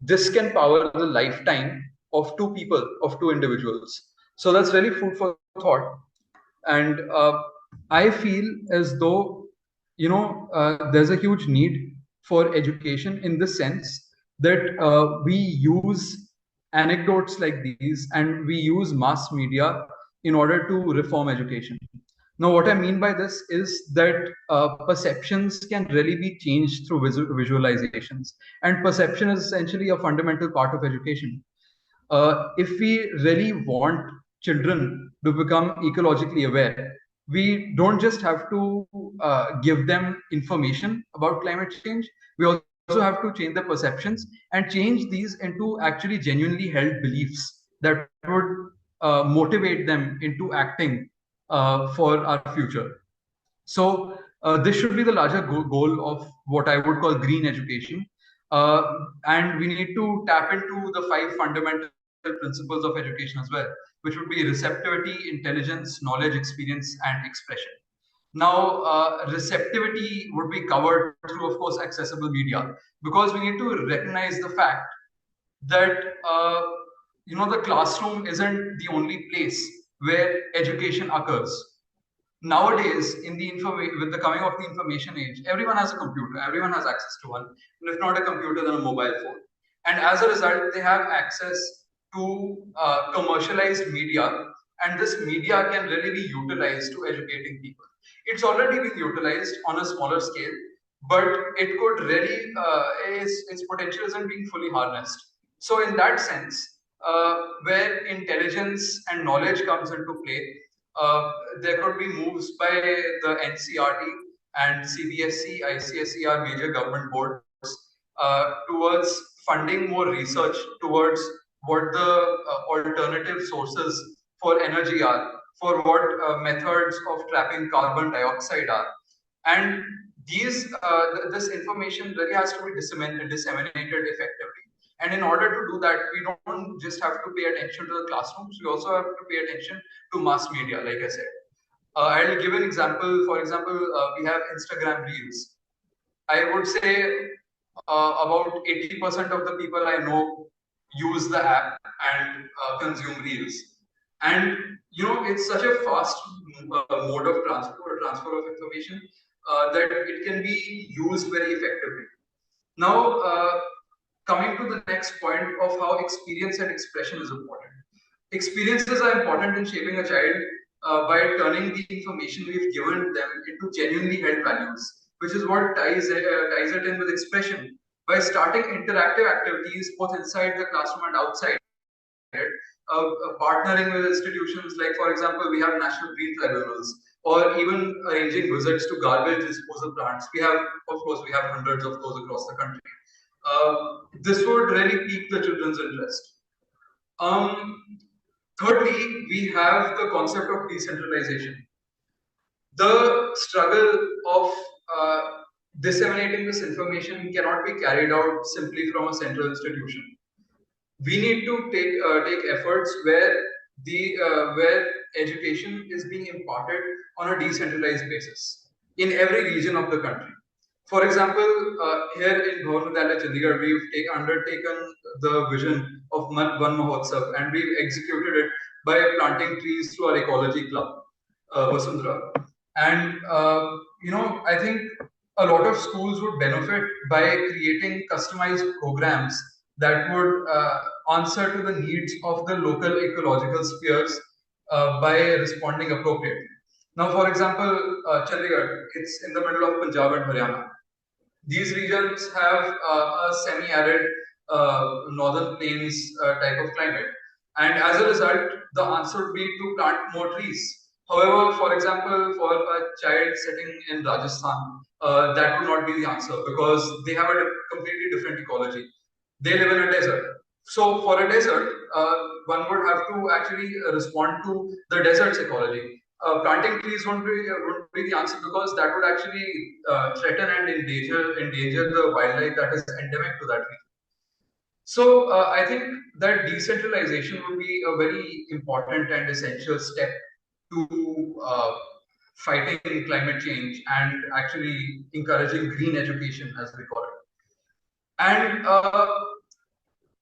this can power the lifetime of two people, of two individuals. So that's really food for thought. And I feel as though, there's a huge need for education in the sense that we use anecdotes like these and we use mass media in order to reform education. Now, what I mean by this is that perceptions can really be changed through visualizations, and perception is essentially a fundamental part of education. If we really want children to become ecologically aware, we don't just have to give them information about climate change. We also have to change the perceptions and change these into actually genuinely held beliefs that would motivate them into acting for our future. So this should be the larger goal of what I would call green education. And we need to tap into the 5 fundamental principles of education as well, which would be receptivity, intelligence, knowledge, experience, and expression. Now, receptivity would be covered through, of course, accessible media, because we need to recognize the fact that the classroom isn't the only place where education occurs. Nowadays, with the coming of the information age, everyone has a computer, everyone has access to one, and if not a computer, then a mobile phone. And as a result, they have access to commercialized media, and this media can really be utilized to educating people. It's already been utilized on a smaller scale, but it could really, its potential isn't being fully harnessed. So in that sense, where intelligence and knowledge comes into play, there could be moves by the NCRT and CBSE, ICSE are major government boards towards funding more research towards what the alternative sources for energy are, for what methods of trapping carbon dioxide are. And this information really has to be disseminated effectively. And in order to do that, we don't just have to pay attention to the classrooms, we also have to pay attention to mass media, like I said. I'll give an example. For example, we have Instagram Reels. I would say about 80% of the people I know use the app and consume Reels. And it's such a fast mode of transfer of information that it can be used very effectively. Now, coming to the next point of how experience and expression is important. Experiences are important in shaping a child by turning the information we've given them into genuinely held values, which is what ties it in with expression. By starting interactive activities both inside the classroom and outside it, partnering with institutions like, for example, we have national green tribunals, or even arranging visits to garbage disposal plants. We have hundreds of those across the country. This would really pique the children's interest. Thirdly, we have the concept of decentralization. The struggle of disseminating this information cannot be carried out simply from a central institution. We need to take efforts where education is being imparted on a decentralized basis in every region of the country. For example, here in Bhavan Vidyalaya, Chandigarh, we've undertaken the vision of Van Mahotsav, and we've executed it by planting trees through our ecology club, Vasundhara. And I think a lot of schools would benefit by creating customized programs that would answer to the needs of the local ecological spheres by responding appropriately. Now, for example, Chandigarh, it's in the middle of Punjab and Haryana. These regions have a semi-arid northern plains type of climate. And as a result, the answer would be to plant more trees. However, for example, for a child sitting in Rajasthan, that would not be the answer because they have a completely different ecology. They live in a desert. So for a desert, one would have to actually respond to the desert's ecology. Planting trees wouldn't be the answer because that would actually threaten and endanger the wildlife that is endemic to that region. So I think that decentralization would be a very important and essential step to fighting climate change and actually encouraging green education, as we call it. And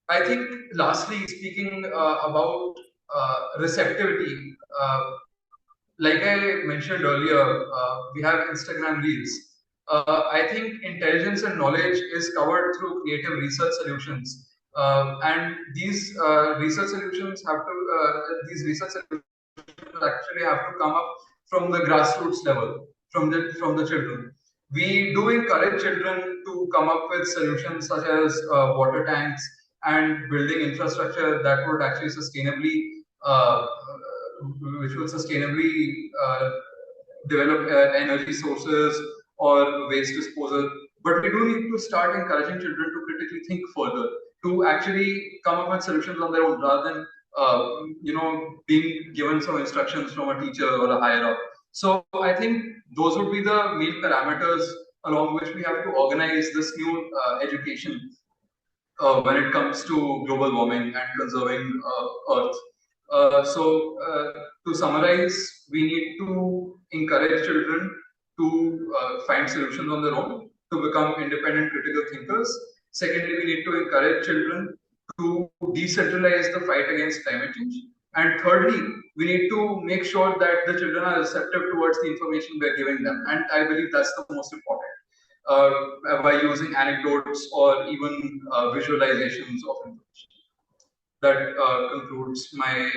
I think, lastly, speaking about receptivity, like I mentioned earlier, we have Instagram Reels. I think intelligence and knowledge is covered through creative research solutions, and these research solutions actually have to come up from the grassroots level, from the children. We do encourage children to come up with solutions such as water tanks and building infrastructure that would actually sustainably develop energy sources or waste disposal. But we do need to start encouraging children to critically think further, to actually come up with solutions on their own rather than being given some instructions from a teacher or a higher up. So I think those would be the main parameters along which we have to organize this new education when it comes to global warming and conserving Earth. To summarize, we need to encourage children to find solutions on their own, to become independent critical thinkers. Secondly, we need to encourage children to decentralize the fight against climate change. And thirdly, we need to make sure that the children are receptive towards the information we're giving them. And I believe that's the most important. By using anecdotes or even visualizations of information. That concludes my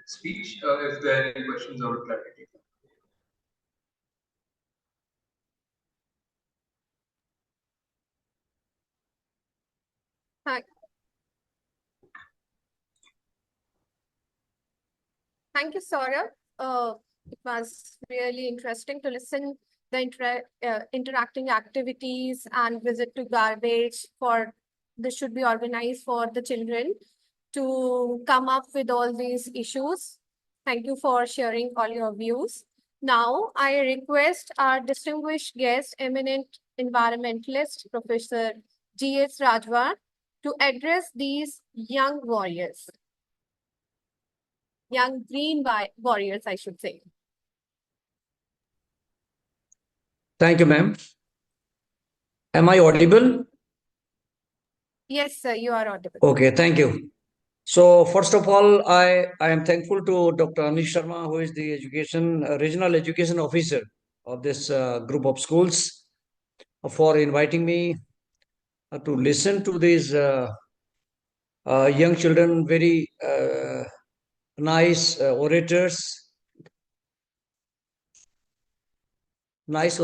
speech. If there are any questions, I would gladly take them. Hi. Thank you, Saurabh. It was really interesting to listen the interacting activities and visit to garbage for this should be organized for the children to come up with all these issues. Thank you for sharing all your views. Now, I request our distinguished guest, eminent environmentalist, Professor G.S. Rajwar, to address these young warriors. Young green warriors, I should say. Thank you, ma'am. Am I audible? Yes, sir, you are audible. Okay, thank you. So first of all, I am thankful to Dr. Anish Sharma, who is the regional education officer of this group of schools, for inviting me to listen to these young children, very nice orators, nice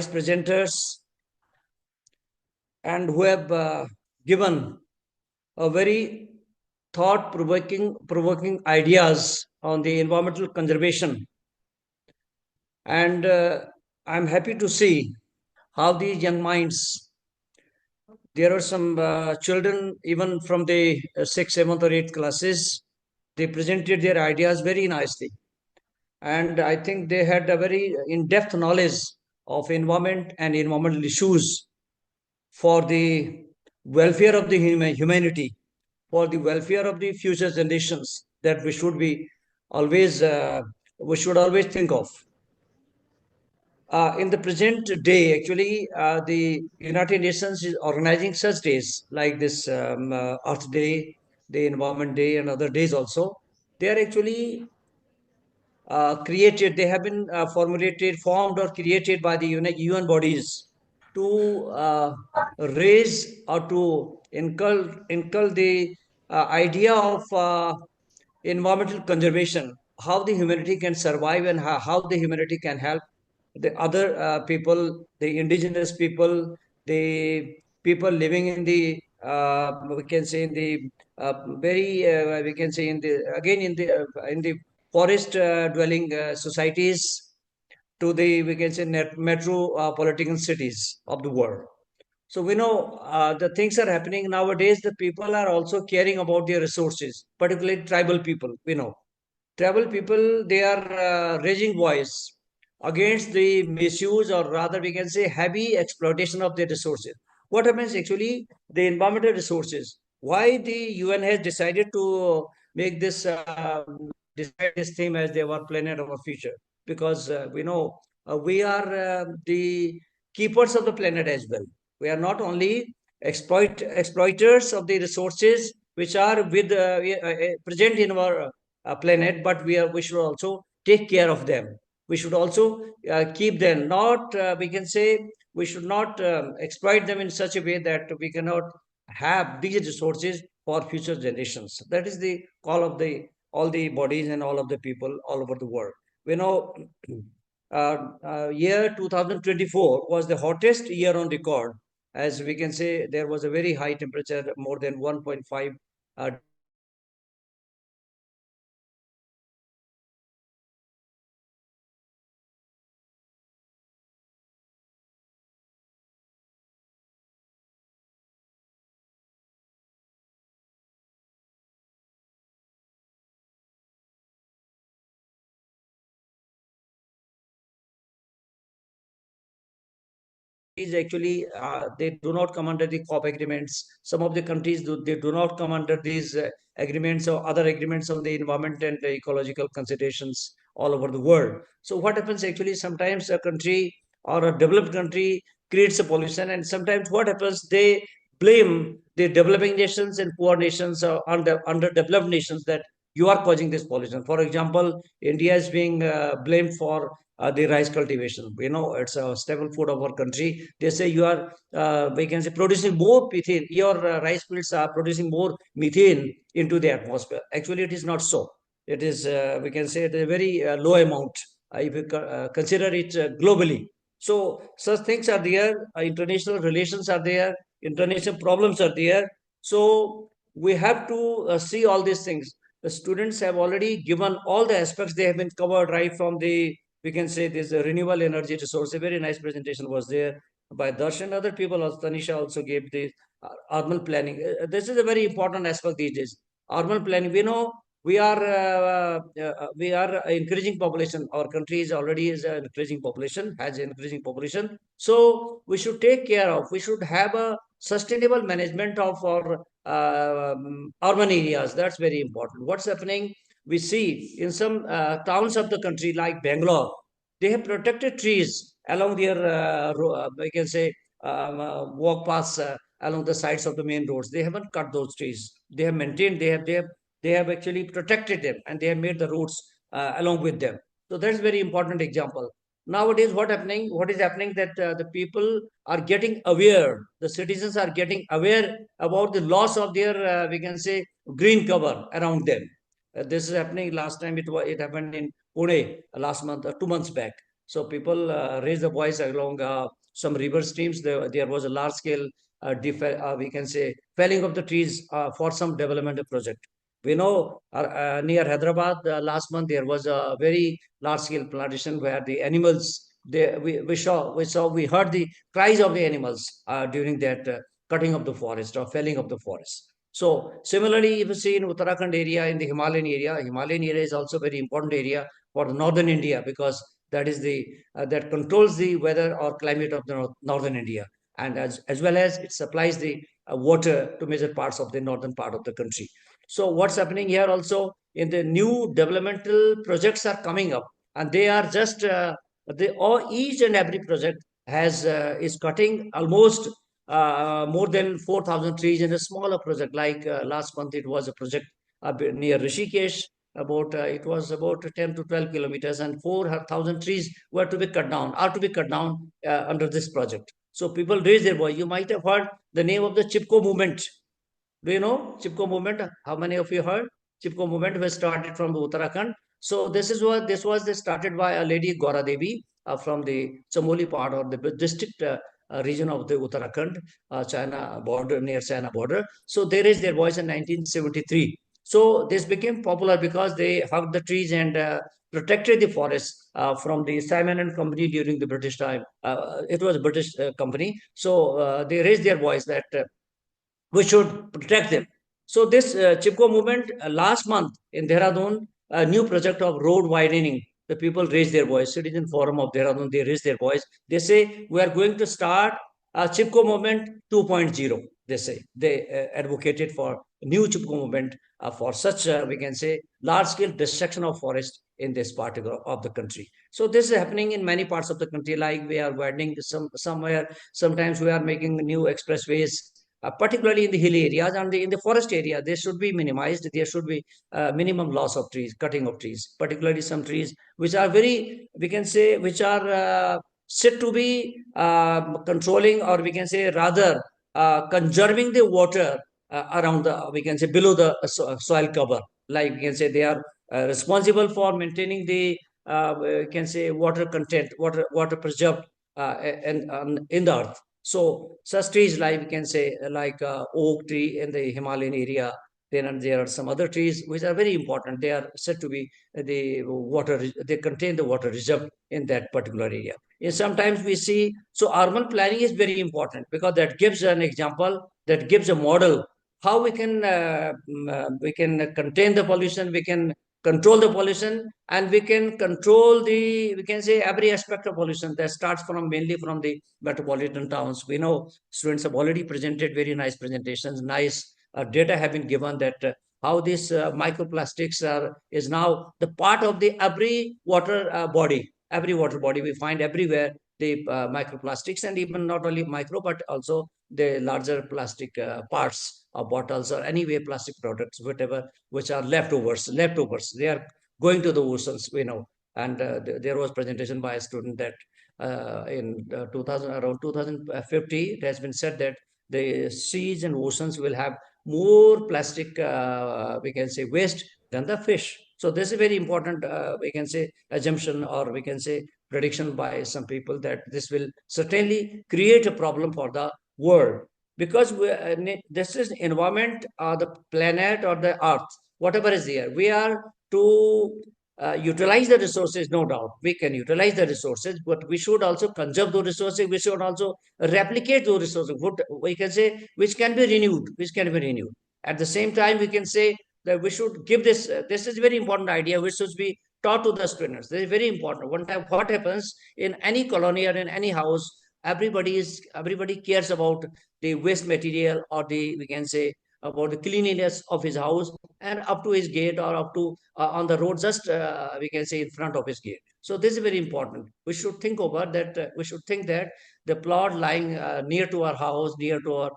presenters, and who have given a very provoking ideas on the environmental conservation. And I'm happy to see how these young minds, there are some children even from the 6th, 7th or 8th classes, they presented their ideas very nicely. And I think they had a very in-depth knowledge of environment and environmental issues for the welfare of the humanity, for the welfare of the future generations that we should always think of. in the present day, actually, the United Nations is organizing such days like this Earth Day, the Environment Day, and other days also. They are actually created, they have been formulated, formed, or created by the UN bodies to raise or to inculcate the idea of environmental conservation, how the humanity can survive and how the humanity can help the other people, the indigenous people, the people living in the we can say in the very we can say in the again in the forest dwelling societies to the we can say metropolitan cities of the world. So we know the things are happening nowadays. The people are also caring about their resources, particularly tribal people. We know tribal people, they are raising voice against the misuse, or rather we can say heavy exploitation of the resources. What happens actually, the environmental resources, why the UN has decided to make this decide this theme as our planet, our future, because we know we are the keepers of the planet as well. We are not only exploiters of the resources which are with present in our planet, but we should also take care of them. We should also keep them. Not we can say we should not exploit them in such a way that we cannot have these resources for future generations. That is the call of the all the bodies and all of the people all over the world. We know year 2024 was the hottest year on record. As we can say, there was a very high temperature, more than 1.5 is actually they do not come under the COP agreements. Some of the countries they do not come under these agreements or other agreements on the environment and the ecological considerations all over the world. So what happens actually, sometimes a country or a developed country creates a pollution, and sometimes what happens, they blame the developing nations and poor nations or underdeveloped nations that you are causing this pollution. For example, India is being blamed for the rice cultivation. You know, it's a staple food of our country. They say you are, we can say, producing more methane. Your rice fields are producing more methane into the atmosphere. Actually, it is not so. It is, we can say, it is a very low amount if you consider it globally. So such things are there. International relations are there. International problems are there. So we have to see all these things. The students have already given all the aspects. They have been covered right from the, we can say, this renewable energy resource. A very nice presentation was there by Darshan. Other people, also Tanisha also gave the urban planning. This is a very important aspect these days. Urban planning, we know we are increasing population. Our country is already is an increasing population, has an increasing population. So we should take care of, we should have a sustainable management of our urban areas. That's very important. What's happening, we see in some towns of the country like Bangalore, they have protected trees along their we can say walk paths along the sides of the main roads. They haven't cut those trees. They have maintained. They have actually protected them, and they have made the roads along with them. So that's very important example. Nowadays, what is happening that the people are getting aware. The citizens are getting aware about the loss of their we can say green cover around them. This is happening. Last time it happened in Pune last month, 2 months back. So people raised the voice along some river streams. There was a large scale we can say felling of the trees for some development project. We know near Hyderabad last month there was a very large scale plantation where the animals, we heard the cries of the animals during that cutting of the forest or felling of the forest. So similarly, if you see in Uttarakhand area, in the Himalayan area is also very important area for northern India, because that is the that controls the weather or climate of the northern India, and as well as it supplies the water to major parts of the northern part of the country. So what's happening here also, in the new developmental projects are coming up, and they are just Each and every project is cutting almost more than 4,000 trees in a smaller project. Like last month, it was a project near Rishikesh. It was about 10 to 12 kilometers, and 4,000 trees were to be cut down, are to be cut down under this project. So people raise their voice. You might have heard the name of the Chipko movement. Do you know Chipko movement? How many of you heard? Chipko movement was started from Uttarakhand. So this was started by a lady Gaura Devi from the Chamoli part or the district region of the Uttarakhand, China border, near China border. So they raised their voice in 1973. So this became popular because they hugged the trees and protected the forest from the Simon and Company during the British time. It was a British company. So they raised their voice that we should protect them. So this Chipko movement last month in Dehradun, a new project of road widening. The people raised their voice. Citizen Forum of Dehradun, they raised their voice. They say we are going to start a Chipko movement 2.0. They say they advocated for new Chipko movement for such we can say large scale destruction of forest in this part of the country. So this is happening in many parts of the country. Like we are widening somewhere. Sometimes we are making new expressways particularly in the hilly areas and in the forest area. They should be minimized. There should be minimum loss of trees, cutting of trees, particularly some trees which are very, we can say, which are said to be controlling, or we can say rather conserving the water around the, we can say, below the soil cover. Like we can say they are responsible for maintaining the, we can say, water content, water preserved in the earth. So such trees like we can say like oak tree in the Himalayan area. Then there are some other trees which are very important. They are said to be the water. They contain the water reserve in that particular area. And sometimes we see, so urban planning is very important because that gives an example, that gives a model how we can contain the pollution, we can control the pollution, and we can control the, we can say, every aspect of pollution that starts from mainly from the metropolitan towns. We know students have already presented very nice presentations, nice data have been given that how this microplastics is now the part of the every water body we find everywhere, the microplastics, and even not only micro but also the larger plastic parts of bottles or anyway plastic products, whatever, which are leftovers, they are going to the oceans, we know. And there was presentation by a student that in 2000, around 2050, it has been said that the seas and oceans will have more plastic, we can say, waste than the fish. So this is a very important, we can say, assumption, or we can say prediction by some people, that this will certainly create a problem for the world, because this is environment or the planet or the earth, whatever is there. We are to utilize the resources, no doubt. We can utilize the resources, but we should also conserve those resources. We should also replicate those resources. What we can say, which can be renewed, At the same time, we can say that we should give this. This is a very important idea, which should be taught to the students. This is very important. One time, what happens in any colony or in any house, everybody cares about the waste material, or the, we can say, about the cleanliness of his house, and up to his gate, or up to on the road, just we can say in front of his gate. So this is very important. We should think over that. We should think that the plot lying near to our house, near to our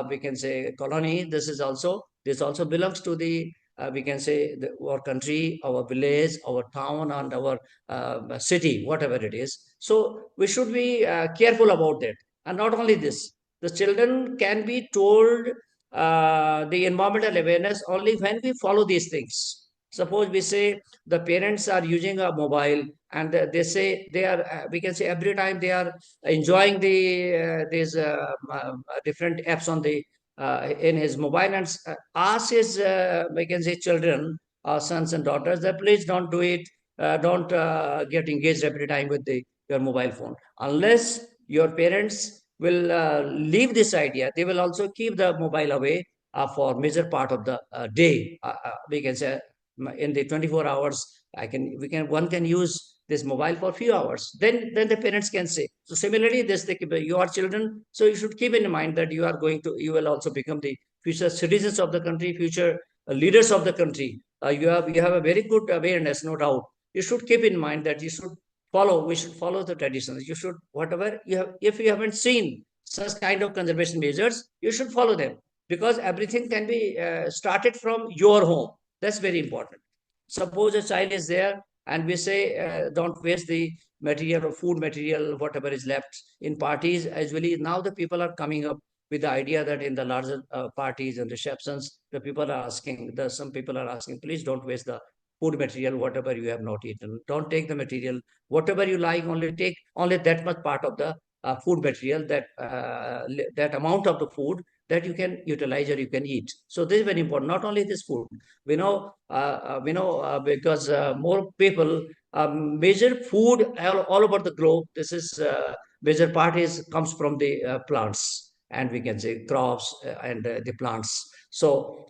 we can say colony, this also belongs to the we can say our country, our village, our town, and our city, whatever it is. So we should be careful about that. And not only this, the children can be told the environmental awareness only when we follow these things. Suppose we say the parents are using a mobile, and they say they are, we can say, every time they are enjoying these different apps on the in his mobile, and ask his, we can say, children, sons and daughters, that please don't do it, don't get engaged every time with your mobile phone. Unless your parents will leave this idea, they will also keep the mobile away for major part of the day. We can say in the 24 hours, one can use this mobile for a few hours. Then the parents can say. So similarly, you are children, so you should keep in mind that you will also become the future citizens of the country, future leaders of the country. You have a very good awareness, no doubt. You should keep in mind that you should we should follow the traditions. You should, whatever you have, if you haven't seen such kind of conservation measures, you should follow them, because everything can be started from your home. That's very important. Suppose a child is there and we say, don't waste the material or food material, whatever is left in parties. As well, now the people are coming up with the idea that in the larger parties and receptions, the people are asking, some people are asking, please don't waste the food material, whatever you have not eaten. Don't take the material, whatever you like, only take only that much part of the food material, that amount of the food that you can utilize or you can eat. So this is very important. Not only this food, because more people measure food all over the globe. This is major part is comes from the plants, and we can say crops and the plants. So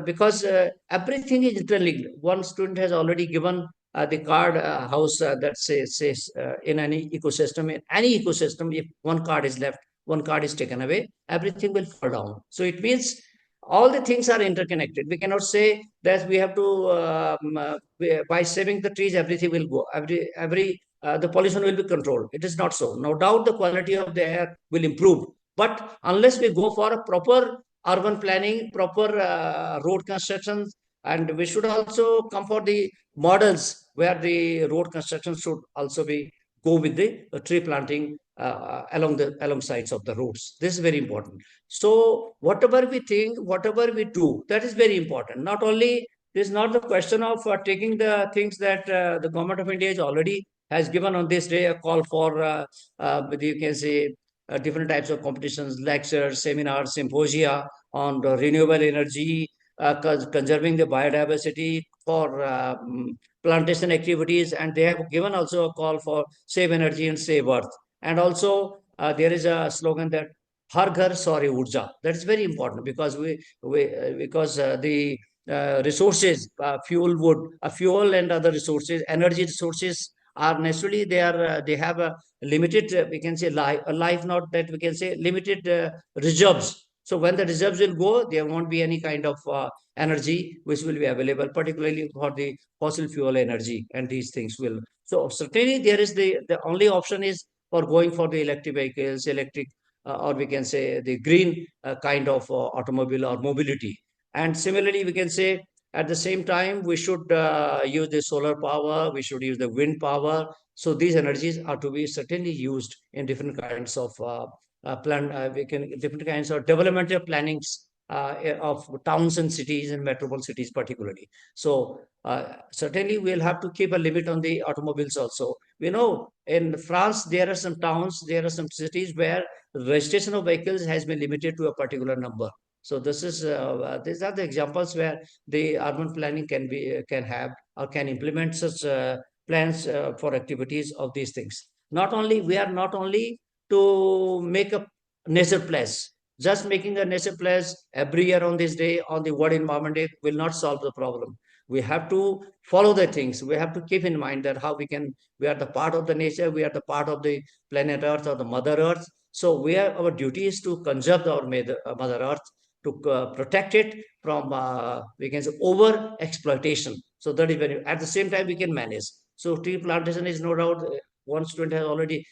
because everything is interlinked. One student has already given the card house that says in any ecosystem, if one card is left, one card is taken away, everything will fall down. So it means all the things are interconnected. We cannot say that we have to by saving the trees everything will go, the pollution will be controlled. It is not so. No doubt the quality of the air will improve, but unless we go for a proper urban planning, proper road constructions, and we should also come for the models where the road construction should also be go with the tree planting along sides of the roads. This is very important. So whatever we think, whatever we do, that is very important. Not only, this is not the question of taking the things that the government of India is already has given on this day a call for you can say different types of competitions, lectures, seminars, symposia on the renewable energy, conserving the biodiversity, for plantation activities, and they have given also a call for save energy and save earth. And also there is a slogan that Har Ghar Saurya Urja. That is very important, because the resources, fuel wood, fuel and other resources, energy resources are naturally they have a limited we can say life, not that we can say limited reserves. So when the reserves will go, there won't be any kind of energy which will be available, particularly for the fossil fuel energy, and these things will. So certainly there is the only option is for going for the electric vehicles, electric or we can say the green kind of automobile or mobility. And similarly, we can say at the same time we should use the solar power, we should use the wind power. So these energies are to be certainly used in different kinds of different kinds of developmental plannings of towns and cities and metropole cities particularly. So certainly we'll have to keep a limit on the automobiles also. We know in France there are some towns, there are some cities where registration of vehicles has been limited to a particular number. So this is these are the examples where the urban planning can have or can implement such plans for activities of these things. Not only we are not only to make a nature place. Just making a nature place every year on this day, on the World Environment Day, will not solve the problem. We have to follow the things. We have to keep in mind that how we are the part of the nature, we are the part of the planet Earth or the Mother Earth. So our duty is to conserve our Mother Earth, to protect it from, we can say, over exploitation. So that is very, at the same time we can manage. So tree plantation is no doubt, one student has already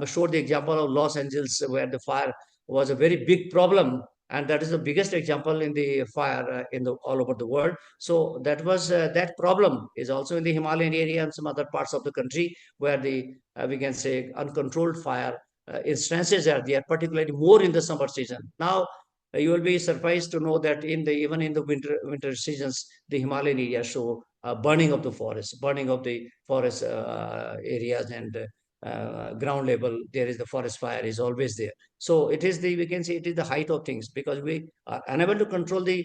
showed the example of Los Angeles, where the fire was a very big problem, and that is the biggest example in the fire in the all over the world. So that was that problem is also in the Himalayan area and some other parts of the country where the we can say uncontrolled fire instances are there, particularly more in the summer season. Now you will be surprised to know that even in the winter seasons, the Himalayan area show burning of the forest, burning of the forest areas, and ground level there is the forest fire is always there. So it is we can say it is the height of things, because we are unable to control the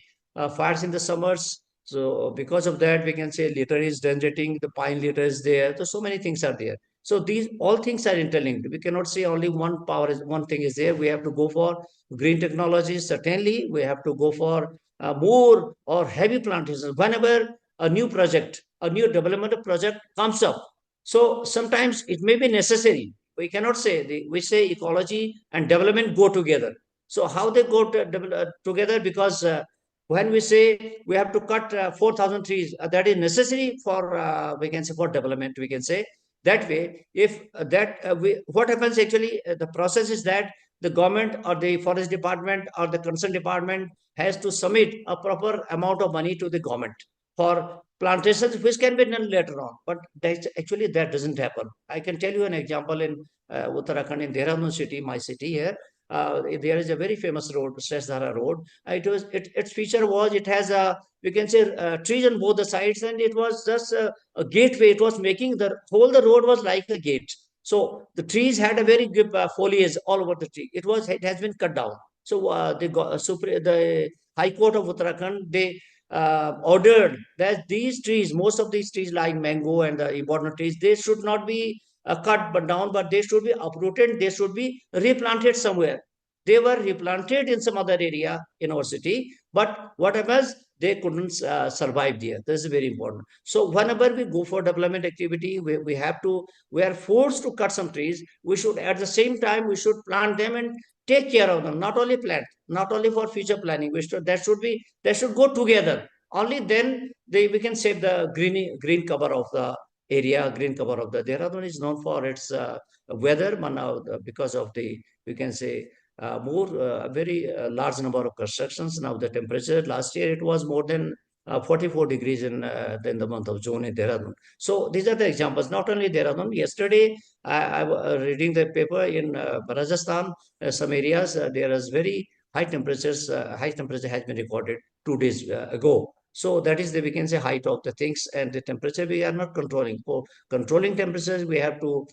fires in the summers. So because of that, we can say litter is generating, the pine litter is there. So many things are there. So these all things are interlinked. We cannot say only one thing is there. We have to go for green technologies. Certainly, we have to go for more or heavy plantations. Whenever a new project, a new development project comes up, so sometimes it may be necessary. We cannot say, we say ecology and development go together. So how they go together? Because when we say we have to cut 4,000 trees, that is necessary for, we can say, for development, we can say. That way, if what happens actually, the process is that the government or the forest department or the concerned department has to submit a proper amount of money to the government for plantations, which can be done later on. But actually that doesn't happen. I can tell you an example in Uttarakhand, in Dehradun city, my city here. There is a very famous road, Sresdhara Road. Its feature was it has a, we can say, trees on both the sides, and it was just a gateway. It was making the road was like a gate. So the trees had a very good foliage all over the tree. It has been cut down. So the High Court of Uttarakhand, they ordered that these trees, most of these trees like mango and the important trees, they should not be cut but down, but they should be uprooted. They should be replanted somewhere. They were replanted in some other area in our city, but what happens? They couldn't survive there. This is very important. So whenever we go for development activity, we are forced to cut some trees. We should, at the same time, we should plant them and take care of them. Not only plant, not only for future planning. That should go together. Only then we can save the green cover of the area, green cover of the Dehradun is known for its weather, but now because of the, we can say, very large number of constructions. Now the temperature last year it was more than 44 degrees in the month of June in Dehradun. So these are the examples. Not only Dehradun. Yesterday I was reading the paper in Rajasthan. Some areas there is very high temperatures. High temperature has been recorded 2 days ago. So that is the, we can say, height of the things, and the temperature we are not controlling. For controlling temperatures, we have to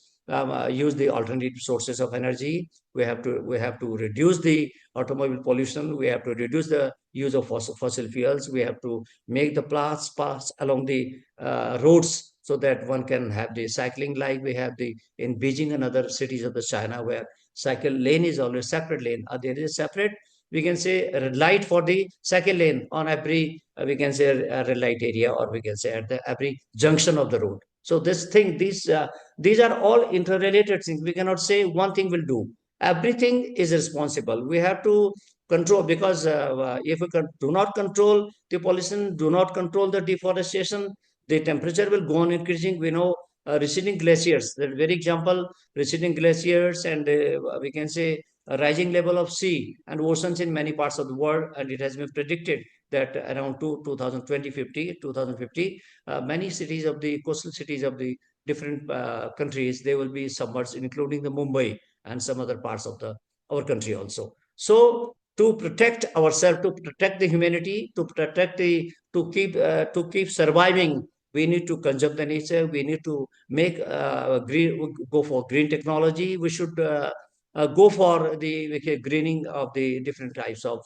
use the alternative sources of energy. We have to reduce the automobile pollution. We have to reduce the use of fossil fuels. We have to make the paths along the roads so that one can have the cycling, like we have the in Beijing and other cities of the China, where cycle lane is always separate lane. There is a separate, we can say, red light for the cycle lane on every, we can say, a red light area, or we can say at every junction of the road. So these are all interrelated things. We cannot say one thing will do. Everything is responsible. We have to control, because if we do not control the pollution, do not control the deforestation, the temperature will go on increasing. We know receding glaciers, the very example, receding glaciers, and we can say a rising level of sea and oceans in many parts of the world, and it has been predicted that around 2050, many cities of the coastal cities of the different countries, they will be submerged, including the Mumbai and some other parts of our country also. So to protect ourselves, to protect the humanity, to keep surviving, we need to conserve the nature. We need to make go for green technology. We should go for the greening of the different types of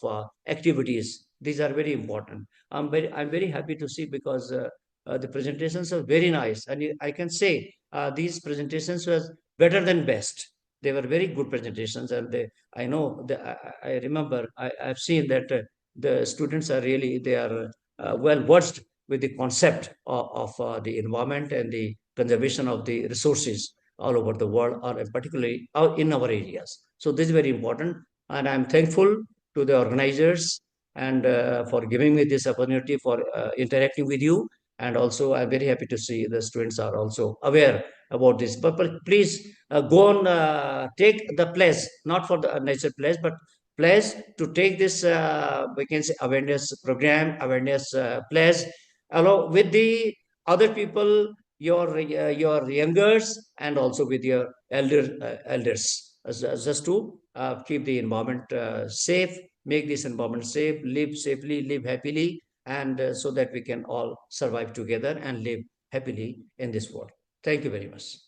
activities. These are very important. I'm very happy to see, because the presentations are very nice, and I can say these presentations were better than best. They were very good presentations, and I know I remember I've seen that the students are really, they are well versed with the concept of the environment and the conservation of the resources all over the world, or particularly in our areas. So this is very important, and I'm thankful to the organizers and for giving me this opportunity for interacting with you. And also, I'm very happy to see the students are also aware about this. But please go on, take the place, not for the nature place, but place to take this, we can say, awareness program, awareness place, along with the other people, your youngers, and also with your elders, just to keep the environment safe, make this environment safe, live safely, live happily, and so that we can all survive together and live happily in this world. Thank you very much.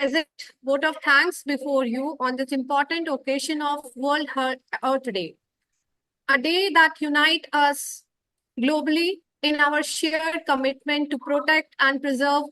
Present vote of thanks before you on this important occasion of World Earth Day, a day that unites us globally in our shared commitment to protect and preserve